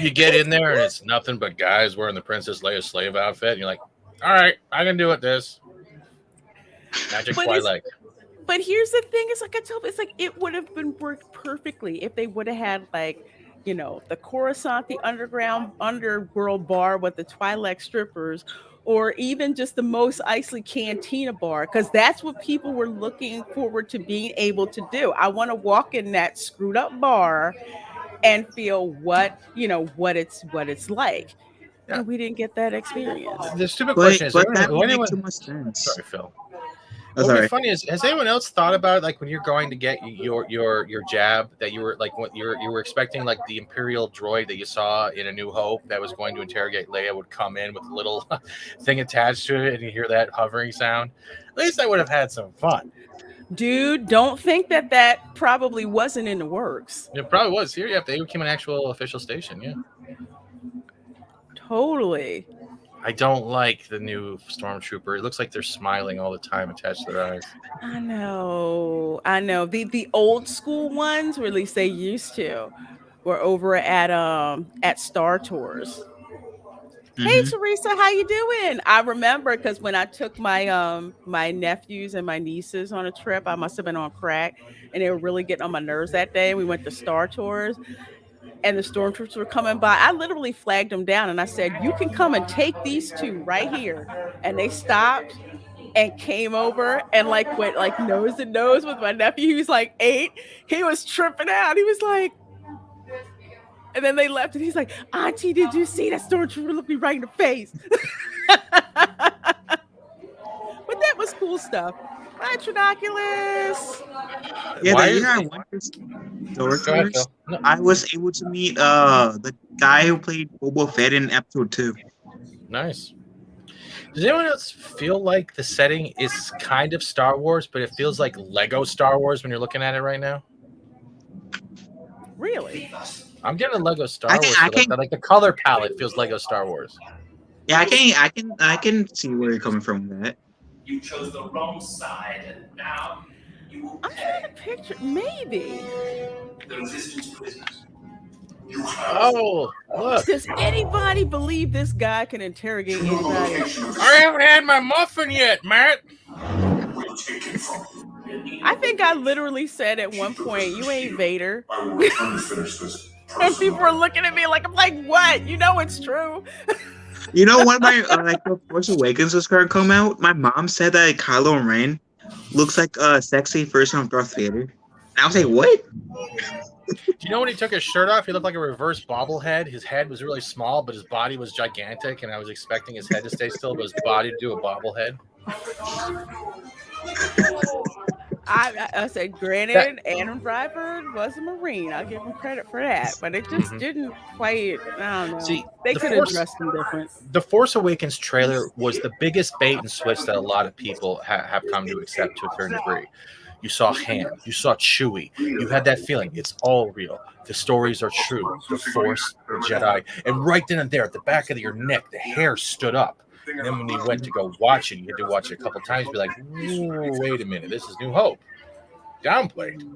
You get in there and it's nothing but guys wearing the Princess Leia slave outfit. And you're like, all right, I can do it. This Magic Twilight. But here's the thing: it's like I told you, it's like it would have been worked perfectly if they would have had the Coruscant, the underworld bar with the Twilight strippers, or even just the Mos Eisley Cantina bar, because that's what people were looking forward to being able to do. I want to walk in that screwed up bar and feel what it's like. Yeah. And we didn't get that experience. The stupid question is, that would make too much sense. Sorry, Phil. What would be funny is, has anyone else thought about when you're going to get your jab, that you were what you were expecting, like the Imperial droid that you saw in A New Hope that was going to interrogate Leia would come in with a little thing attached to it, and you hear that hovering sound? At least I would have had some fun. Dude, don't think that probably wasn't in the works. It probably was. Here, they became an actual official station. Yeah. Totally. I don't like the new Stormtrooper. It looks like they're smiling all the time attached to their eyes. I know. The old school ones, or at least they used to, were over at Star Tours. Mm-hmm. Hey Teresa, how you doing? I remember because when I took my my nephews and my nieces on a trip, I must have been on crack, and they were really getting on my nerves that day. We went to Star Tours. And the stormtroopers were coming by. I literally flagged them down and I said, you can come and take these two right here. And they stopped and came over and went nose to nose with my nephew. He was 8. He was tripping out. He was like, and then they left and he's like, Auntie, did you see that stormtrooper look me right in the face? But that was cool stuff. Hi, Trinoculus. Yeah, I was able to meet the guy who played Boba Fett in episode 2. Nice. Does anyone else feel like the setting is kind of Star Wars, but it feels like Lego Star Wars when you're looking at it right now? Really? I'm getting a Lego Star Wars. Like the color palette feels Lego Star Wars. Yeah, I can see where you're coming from with that. You chose the wrong side, and now you will I'm trying to picture, maybe. The resistance prisoners. Oh, look. Does anybody believe this guy can interrogate anybody? I haven't had my muffin yet, Matt. We'll take it from you. I think I literally said at one point, you ain't Vader. I will unfinish this. And people are looking at me like, I'm like, what? You know it's true. You know when my the Force Awakens was going to come out, my mom said that Kylo Ren looks like a sexy version of Darth Vader. And I was like, what? Do you know when he took his shirt off, he looked like a reverse bobblehead? His head was really small, but his body was gigantic, and I was expecting his head to stay still, but his body to do a bobblehead. I said, granted, Adam Driver was a Marine. I'll give him credit for that, but it just didn't quite. I don't know. See, They the could have Force- dressed him different. The Force Awakens trailer was the biggest bait and switch that a lot of people have come to accept to a certain degree. You saw Han, you saw Chewie, you had that feeling it's all real. The stories are true. The Force, the Jedi, and right then and there, at the back of your neck, the hair stood up. And then when you went to go watch it, you had to watch it a couple times, be like, wait a minute, this is New Hope. Downplayed.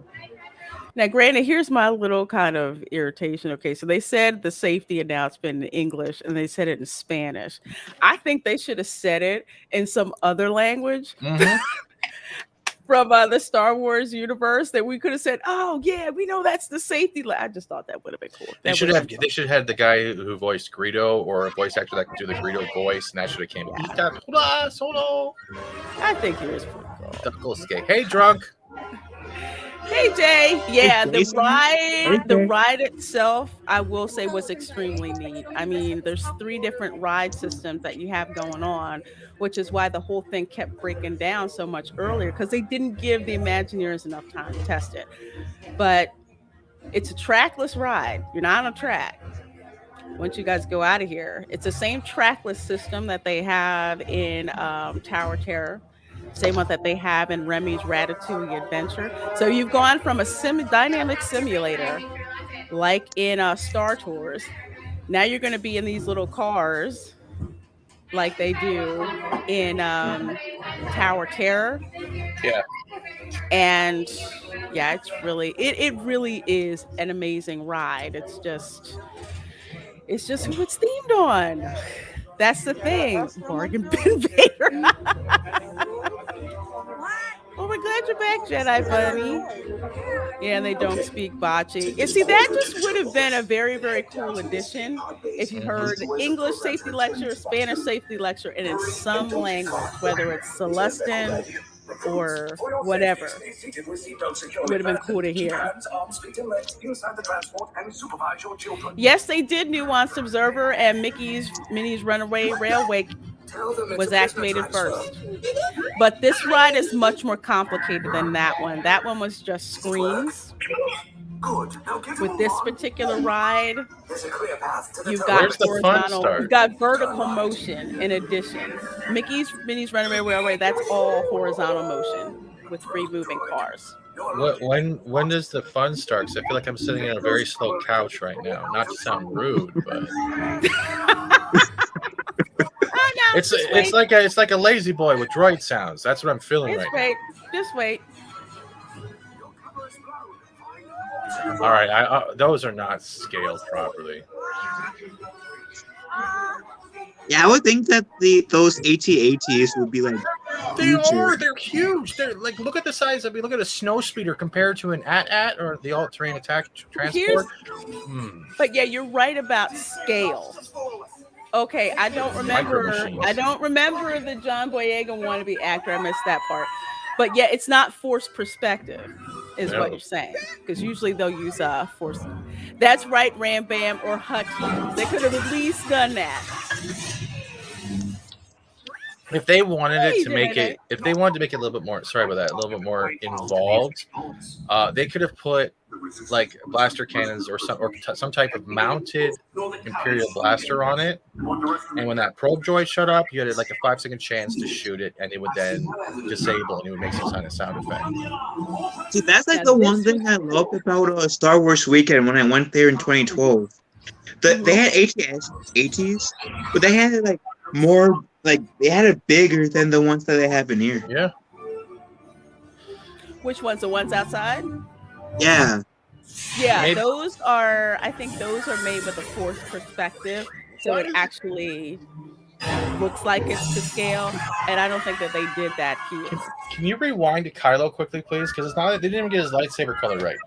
Now, granted, here's my little kind of irritation. Okay, so they said the safety announcement in English and they said it in Spanish. I think they should have said it in some other language from the Star Wars universe that we could have said, "Oh yeah, we know that's the safety." I just thought that would have been cool. They should have had the guy who voiced Greedo or a voice actor that can do the Greedo voice, and that should have came. Solo. I think he was pretty cool. Hey, drunk. Hey Jay, yeah, Hey, the Jason. the ride itself, I will say, was extremely neat. I mean, there's 3 different ride systems that you have going on, which is why the whole thing kept breaking down so much earlier because they didn't give the Imagineers enough time to test it. But it's a trackless ride. You're not on a track. Once you guys go out of here, it's the same trackless system that they have in Tower Terror. Same one that they have in Remy's Ratatouille Adventure. So you've gone from a dynamic simulator, like in Star Tours. Now you're going to be in these little cars, like they do in Tower Terror. Yeah. And yeah, it's really it really is an amazing ride. It's just who it's themed on. That's the thing. Bargain bin Vader. Oh, we're glad you're back, Jedi Bunny. Yeah, and they don't speak Bocce. And see, that just would have been a very, very cool addition if you heard English safety lecture, Spanish safety lecture, and in some language, whether it's Celestin or whatever. Would have been cool to hear. Yes, they did nuanced observer, and Minnie's Runaway Railway was activated first. But this ride is much more complicated than that one. That one was just screens. With this particular ride, you've got horizontal, you've got vertical motion in addition. Minnie's Runaway Railway, that's all horizontal motion with free moving cars. When does the fun start? Because I feel like I'm sitting in a very slow couch right now. Not to sound rude, but it's like a lazy boy with droid sounds. That's what I'm feeling right now. Just wait. All right, those are not scaled properly. Yeah, I would think that those AT-ATs would be like They're huge. They're like, look at the size of it. Look at a snow speeder compared to an AT-AT or the all-terrain attack transport. But yeah, you're right about scale. Okay, I don't remember the John Boyega wannabe actor. I missed that part. But yeah, it's not force perspective, is what you're saying. Because usually they'll use force. That's right, Ram Bam or Hutchins. They could have at least done that. If they wanted to make it a little bit more, sorry about that, a little bit more involved, they could have put like blaster cannons or some type of mounted Imperial blaster on it, and when that probe droid shut up, you had like a 5-second chance to shoot it, and it would then disable, and it would make some kind of sound effect. See, that's like the one thing I loved about Star Wars Weekend when I went there in 2012. They had ATs, but they had like more, like they had it bigger than the ones that they have in here. Yeah. Which ones? The ones outside? Yeah. Yeah, I think those are made with a force perspective. So it actually looks like it's to scale. And I don't think that they did that here. Can you rewind to Kylo quickly, please? Because it's not, they didn't even get his lightsaber color right.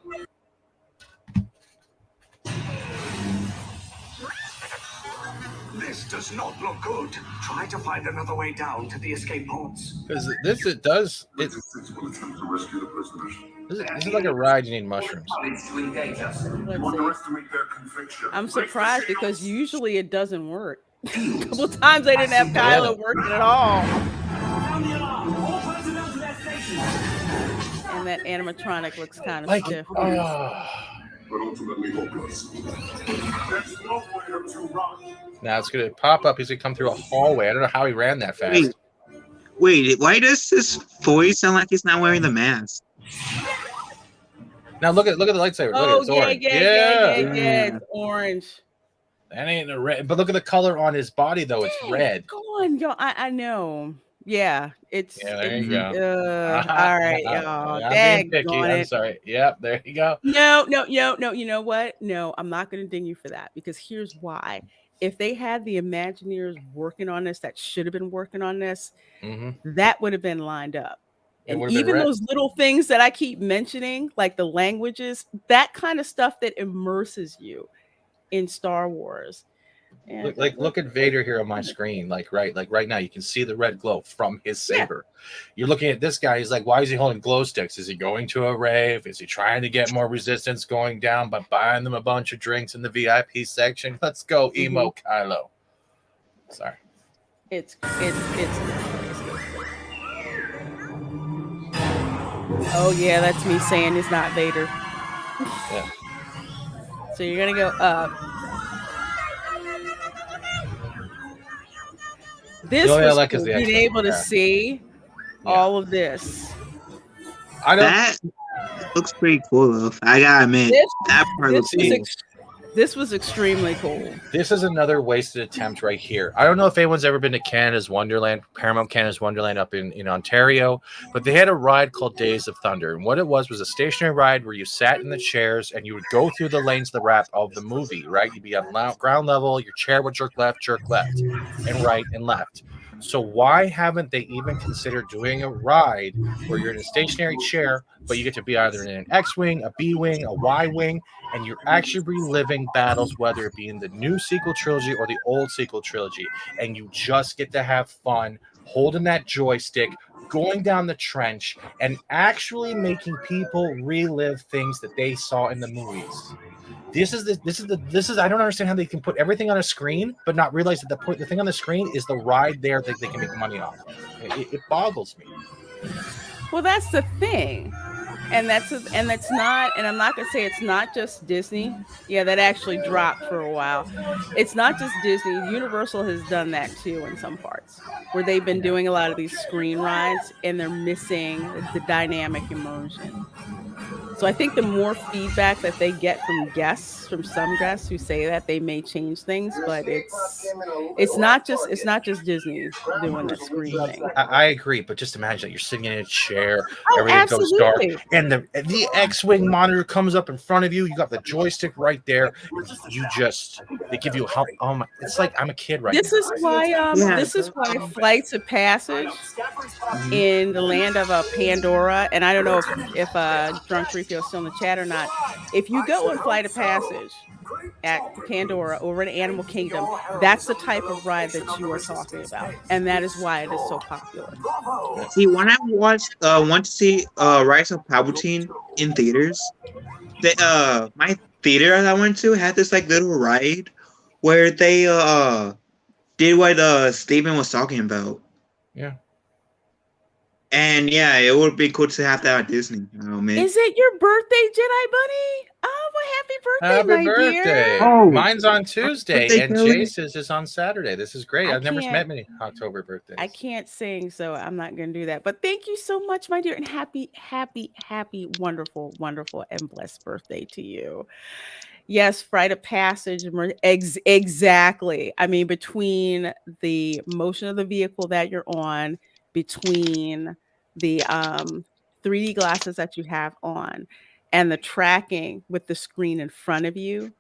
This does not look good. Try to find another way down to the escape pods. Because it does. Resistance will attempt to rescue the prisoners. This is like a ride. You need mushrooms. To engage us. Let's You see. underestimate their conviction. I'm surprised because usually it doesn't work. A couple times they didn't have Kylo working at all. Sound the alarm. All personnel to their stations. And that animatronic looks kind of Like, stiff. But ultimately hopeless. There's nowhere to run. now it's gonna pop up. He's gonna come through a hallway. I don't know how he ran that fast. Wait, why does his voice sound like he's not wearing the mask? Now look at the lightsaber. Oh, Look at it. It's yeah, orange. It's orange. That ain't a red. But look at the color on his body though. It's red. Go on, yo. I know. Yeah, it's. Yeah, there you go. All right, y'all. I'm being picky. Daggone I'm it. sorry. Yep, there you go. No. You know what? No, I'm not going to ding you for that because here's why. If they had the Imagineers working on this, that should have been working on this, that would have been lined up. And even those little things that I keep mentioning, like the languages, that kind of stuff that immerses you in Star Wars. And Look at Vader here on my screen. Like right now, you can see the red glow from his saber. You're looking at this guy. He's like, why is he holding glow sticks? Is he going to a rave? Is he trying to get more resistance going down by buying them a bunch of drinks in the VIP section? Let's go, emo Kylo. Sorry. It's crazy. Oh yeah, that's me saying it's not Vader. Yeah. So you're gonna go up. This was like cool, the being extra, able to see all of this. That looks pretty cool though. I gotta admit, that part looks cool. This was extremely cool. This is another wasted attempt right here. I don't know if anyone's ever been to Canada's Wonderland, Paramount Canada's Wonderland up in Ontario, but they had a ride called Days of Thunder. And what it was a stationary ride where you sat in the chairs and you would go through the lanes of the wrap of the movie, right? You'd be on ground level, your chair would jerk left, and right and left. So why haven't they even considered doing a ride where you're in a stationary chair, but you get to be either in an X-Wing, a B-Wing, a Y-Wing, and you're actually reliving battles, whether it be in the new sequel trilogy or the old sequel trilogy, and you just get to have fun holding that joystick, going down the trench, and actually making people relive things that they saw in the movies. This is I don't understand how they can put everything on a screen but not realize that the thing on the screen is the ride there that they can make money off. It boggles me. Well, that's the thing. And that's not, and I'm not gonna say it's not just Disney. Yeah, that actually dropped for a while. It's not just Disney. Universal has done that too in some parts, where they've been doing a lot of these screen rides and they're missing the dynamic immersion. So I think the more feedback that they get from some guests who say that, they may change things, but it's not just Disney doing the screen thing. I agree, but just imagine that you're sitting in a chair, Oh, everything goes dark, absolutely. and the X-Wing monitor comes up in front of you. You got the joystick right there. They give you it's like I'm a kid right This now. is why Flights of Passage in the land of Pandora, and I don't know if Drunk Freaky is still in the chat or not. If you go on Flight of Passage at Pandora over in Animal Kingdom, that's the type of ride that you are talking about, and that is why it is so popular. See, when I went to see Rise of Palpatine in theaters, my theater I went to had this like little ride where they did what Steven was talking about. Yeah. And yeah, it would be cool to have that at Disney. Oh man. Is it your birthday, Jedi Bunny? Oh, well, happy birthday, my dear. Oh, Mine's on Tuesday, birthday, and Kelly. Jace's is on Saturday. This is great. I've never met many October birthdays. I can't sing, so I'm not going to do that. But thank you so much, my dear, and happy, wonderful, and blessed birthday to you. Yes, Flight of Passage. Exactly. I mean, between the motion of the vehicle that you're on, between the 3D glasses that you have on, and the tracking with the screen in front of you,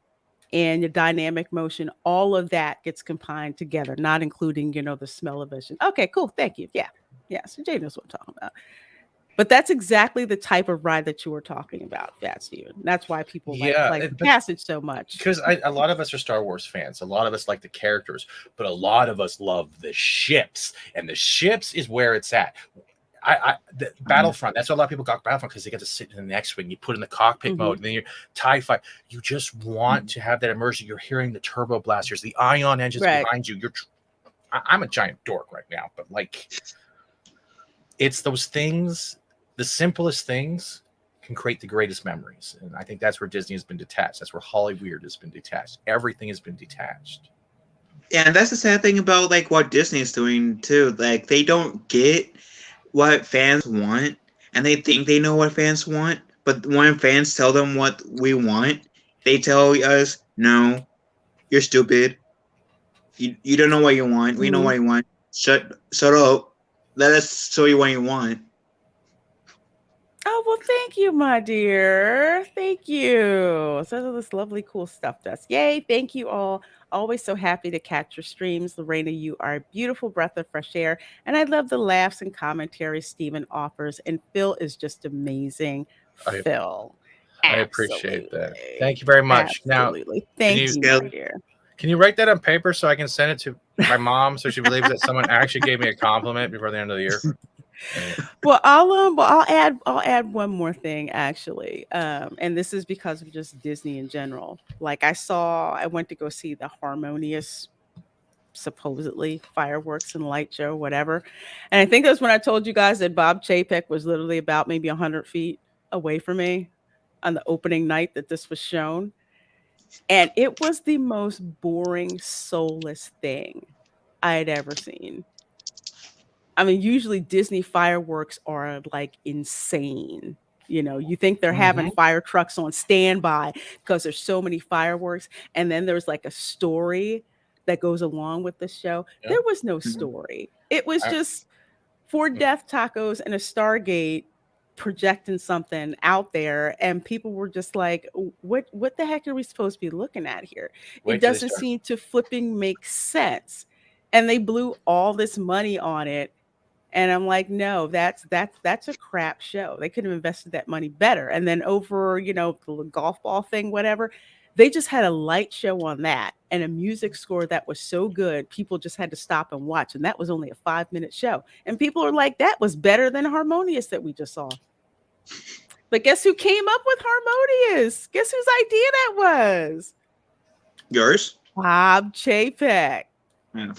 and your dynamic motion, all of that gets combined together, not including, the smell of vision. Okay, cool. Thank you. Yeah. So Jay knows what I'm talking about. But that's exactly the type of ride that you were talking about, Fat Steven. That's why people Yeah, like the passage so much. because a lot of us are Star Wars fans. A lot of us like the characters, but a lot of us love the ships, and the ships is where it's at. The Battlefront. That's why a lot of people got Battlefront, because they get to sit in the next wing. You put in the cockpit mode, and then you're TIE fight. You just want to have that immersion. You're hearing the turbo blasters, the ion engines behind you. I'm a giant dork right now, but like, it's those things. The simplest things can create the greatest memories, and I think that's where Disney has been detached. That's where Hollywood has been detached. Everything has been detached. Yeah, and that's the sad thing about like what Disney is doing too. Like they don't get what fans want, and they think they know what fans want. But when fans tell them what we want, they tell us, "No, you're stupid. You don't know what you want. We know what you want. Shut up. Let us show you what you want." Oh, well, thank you, my dear. Thank you. So this lovely, cool stuff to us. Yay. Thank you all. Always so happy to catch your streams. Lorena, you are a beautiful breath of fresh air. And I love the laughs and commentary Stephen offers. And Phil is just amazing. Phil. I appreciate that. Thank you very much. Absolutely. Now, Thank you, my dear. Can you write that on paper so I can send it to my mom so she believes that someone actually gave me a compliment before the end of the year? Well, I'll add one more thing actually, and this is because of just Disney in general. Like I went to go see the Harmonious, supposedly fireworks and light show, whatever, and I think that's when I told you guys that Bob Chapek was literally about maybe 100 feet away from me on the opening night that this was shown, and it was the most boring, soulless thing I had ever seen. I mean, usually Disney fireworks are like insane. You know, you think they're having fire trucks on standby because there's so many fireworks. And then there's like a story that goes along with the show. Yeah. There was no story. It was just 4 death tacos and a Stargate projecting something out there. And people were just like, what the heck are we supposed to be looking at here? It doesn't seem to flipping make sense. And they blew all this money on it. And I'm like, no, that's a crap show. They could have invested that money better. And then over, the golf ball thing, whatever, they just had a light show on that and a music score that was so good, people just had to stop and watch. And that was only a 5-minute show. And people are like, that was better than Harmonious that we just saw. But guess who came up with Harmonious? Guess whose idea that was? Yours? Bob Chapek. Yeah.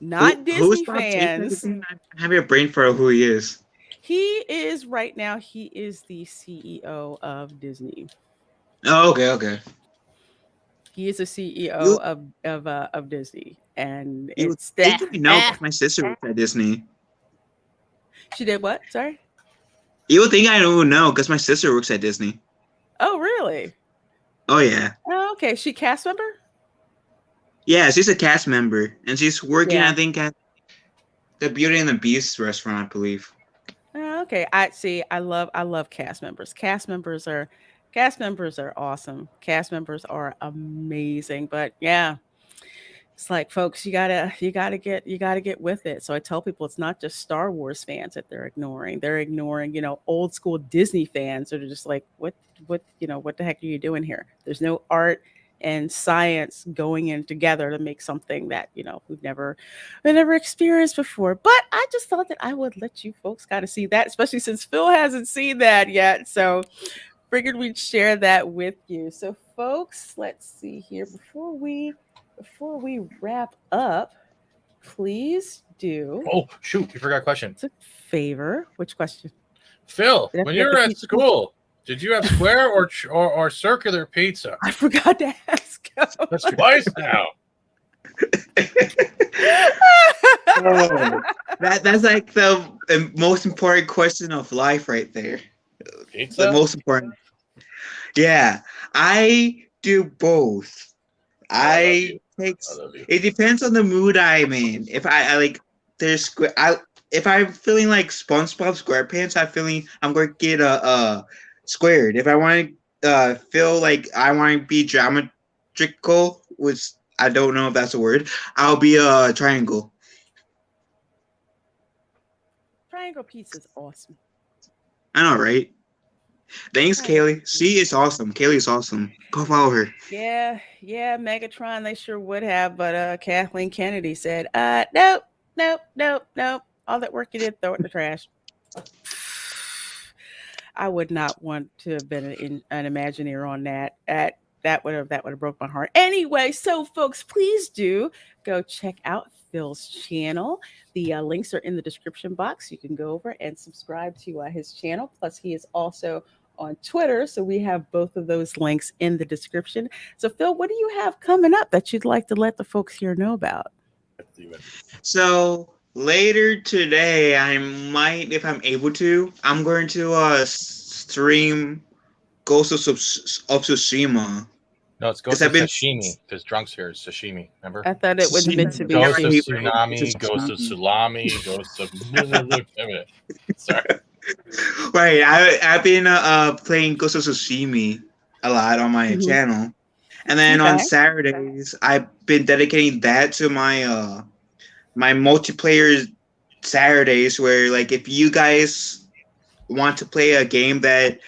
Not Disney fans. I have your brain for who he is. He is right now. He is the CEO of Disney. Oh, okay. He is the CEO of Disney, and it's that. No, my sister works at Disney. She did what? Sorry. You would think I don't know because my sister works at Disney. Oh, really? Oh yeah. Oh, okay. She cast member? Yeah, she's a cast member, and she's working, I think, at the Beauty and the Beast restaurant, I believe. Oh, okay. I love cast members. Cast members are awesome. Cast members are amazing. But yeah, it's like, folks, you gotta get with it. So I tell people it's not just Star Wars fans that they're ignoring. They're ignoring, old school Disney fans that are just like, what the heck are you doing here? There's no art and science going in together to make something that we've never experienced before. But I just thought that I would let you folks kind of see that, especially since Phil hasn't seen that yet. So figured we'd share that with you. So folks, let's see here before we wrap up. Please do. Oh shoot, you forgot a question. It's a favor. Which question? Phil, when you were at school, did you have square or circular pizza? I forgot to ask. That's twice now. That's like the most important question of life right there. Pizza? The most important. Yeah, I do both. It depends on the mood I'm in. If I like, if I'm feeling like SpongeBob SquarePants, I'm going to get a squared. If I want to feel like I want to be geometrical, which I don't know if that's a word, I'll be a triangle. Triangle pizza is awesome. I know, right? Thanks, Triangle. Kaylee. She is awesome. Kaylee is awesome. Go follow her. Yeah, Megatron, they sure would have, but Kathleen Kennedy said, nope, nope, nope, nope. All that work you did, throw it in the trash. I would not want to have been an Imagineer on that. That would have broke my heart. Anyway, so folks, please do go check out Phil's channel. The links are in the description box. You can go over and subscribe to his channel. Plus, he is also on Twitter, so we have both of those links in the description. So, Phil, what do you have coming up that you'd like to let the folks here know about? So later today, I might, if I'm able to, I'm going to stream Ghost of Tsushima. No, it's Ghost of Sashimi, because Drunk's here is sashimi, remember? I thought it was Mitsubishi. Ghost of Tsunami, Ghost of Salami, Ghost of... Sorry. Right, I've been playing Ghost of Tsushima a lot on my channel. And then on Saturdays, I've been dedicating that to my my multiplayer Saturdays, where like if you guys want to play a game that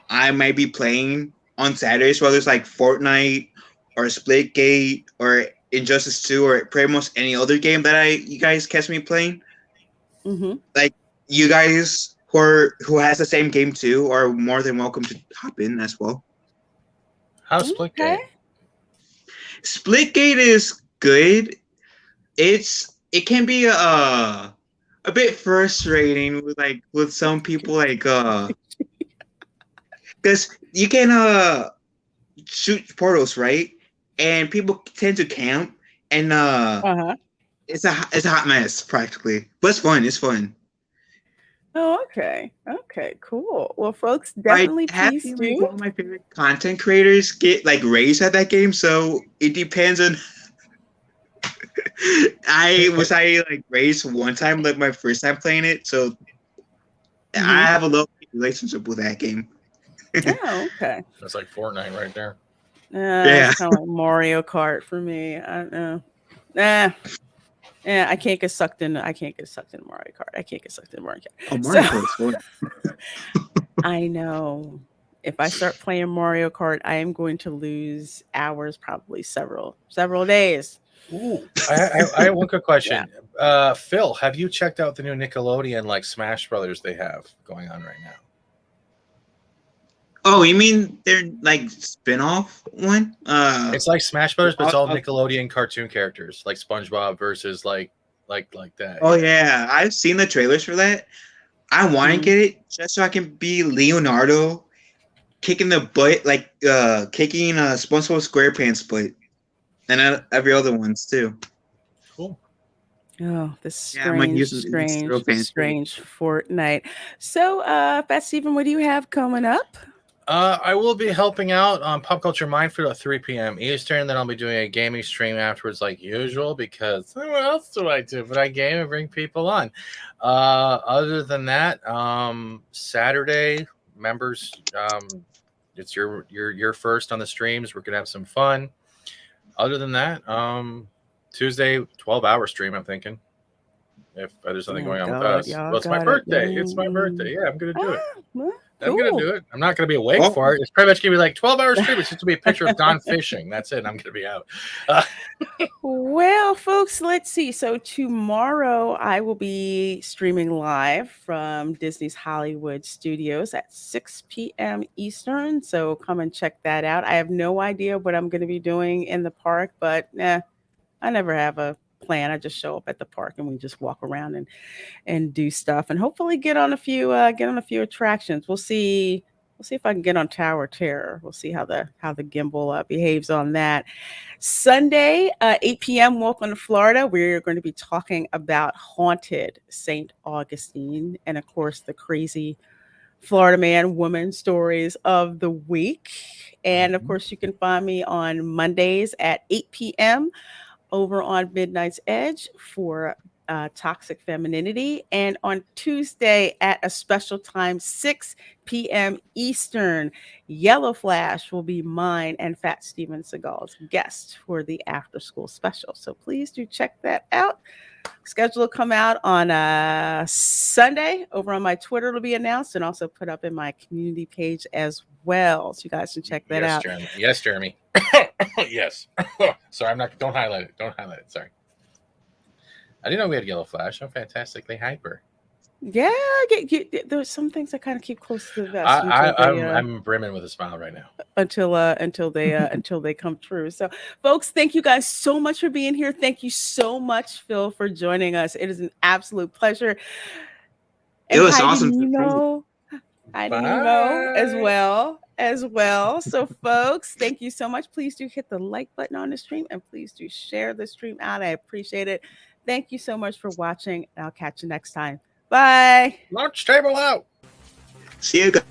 I might be playing on Saturdays, whether it's like Fortnite or Splitgate or Injustice 2 or pretty much any other game that you guys catch me playing, like you guys who has the same game too are more than welcome to hop in as well. How's Splitgate? Splitgate is good. It can be a bit frustrating with some people because you can shoot portals, right? And people tend to camp, and it's a hot mess practically. But it's fun. It's fun. Oh, okay, cool. Well, folks, definitely please do. One of my favorite content creators get raised at that game, so it depends on. I raised one time, my first time playing it, so I have a love relationship with that game. Oh, okay. That's like Fortnite right there. It's kind of like Mario Kart for me. I don't know. I can't get sucked in. I can't get sucked in Mario Kart. I can't get sucked in Mario Kart. Oh, Mario Kart. I know. If I start playing Mario Kart, I am going to lose hours, probably several days. Ooh, I have one quick question. Yeah. Phil, have you checked out the new Nickelodeon Smash Brothers they have going on right now? Oh, you mean they're spin-off one? It's like Smash Brothers, but it's all Nickelodeon cartoon characters, like SpongeBob versus like that. Oh yeah, I've seen the trailers for that. I want to get it just so I can be Leonardo, kicking the butt, kicking SpongeBob SquarePants butt, and every other ones too. Cool. Oh, this strange Fortnite. So, Fat Steven, what do you have coming up? I will be helping out on Pop Culture Mindfield at 3 p.m. Eastern. Then I'll be doing a gaming stream afterwards, like usual, because what else do I do? But I game and bring people on. Other than that, Saturday members, it's your first on the streams. We're gonna have some fun. Other than that, Tuesday 12-hour stream. I'm thinking if there's something going on with us. Well, it's my birthday. It's my birthday. Yeah, I'm gonna do it. I'm going to do it. I'm not going to be awake for it. It's pretty much going to be 12-hour stream. It's just going to be a picture of Don fishing. That's it. I'm going to be out. Well, folks, let's see. So tomorrow I will be streaming live from Disney's Hollywood Studios at 6 p.m. Eastern. So come and check that out. I have no idea what I'm going to be doing in the park, but I never have a plan. I just show up at the park and we just walk around and do stuff and hopefully get on a few attractions. We'll see if I can get on Tower Terror. We'll see how the gimbal behaves on that. Sunday, 8 p.m. Welcome to Florida. We're going to be talking about Haunted St. Augustine and of course the crazy Florida man woman stories of the week. And of course you can find me on Mondays at 8 p.m. over on Midnight's Edge for Toxic Femininity. And on Tuesday at a special time, 6 p.m. Eastern, Yellow Flash will be mine and Fat Steven Seagal's guest for the after school special. So please do check that out. Schedule will come out on Sunday. Over on my Twitter, it'll be announced and also put up in my community page as well. So you guys can check that out. Jeremy. Yes, Jeremy. Yes. Sorry, don't highlight it. Don't highlight it. Sorry. I didn't know we had Yellow Flash. I'm fantastically hyper. Yeah, there's some things I kind of keep close to the vest. I'm brimming with a smile right now. Until they come true. So, folks, thank you guys so much for being here. Thank you so much, Phil, for joining us. It is an absolute pleasure. And It was Heidi awesome. Nemo as well. So, folks, thank you so much. Please do hit the like button on the stream and please do share the stream out. I appreciate it. Thank you so much for watching. And I'll catch you next time. Bye. Launch table out. See you guys.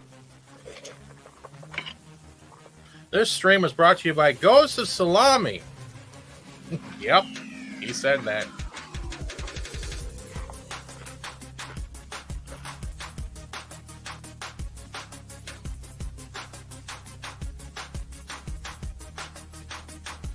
This stream was brought to you by Ghost of Salami. Yep, he said that.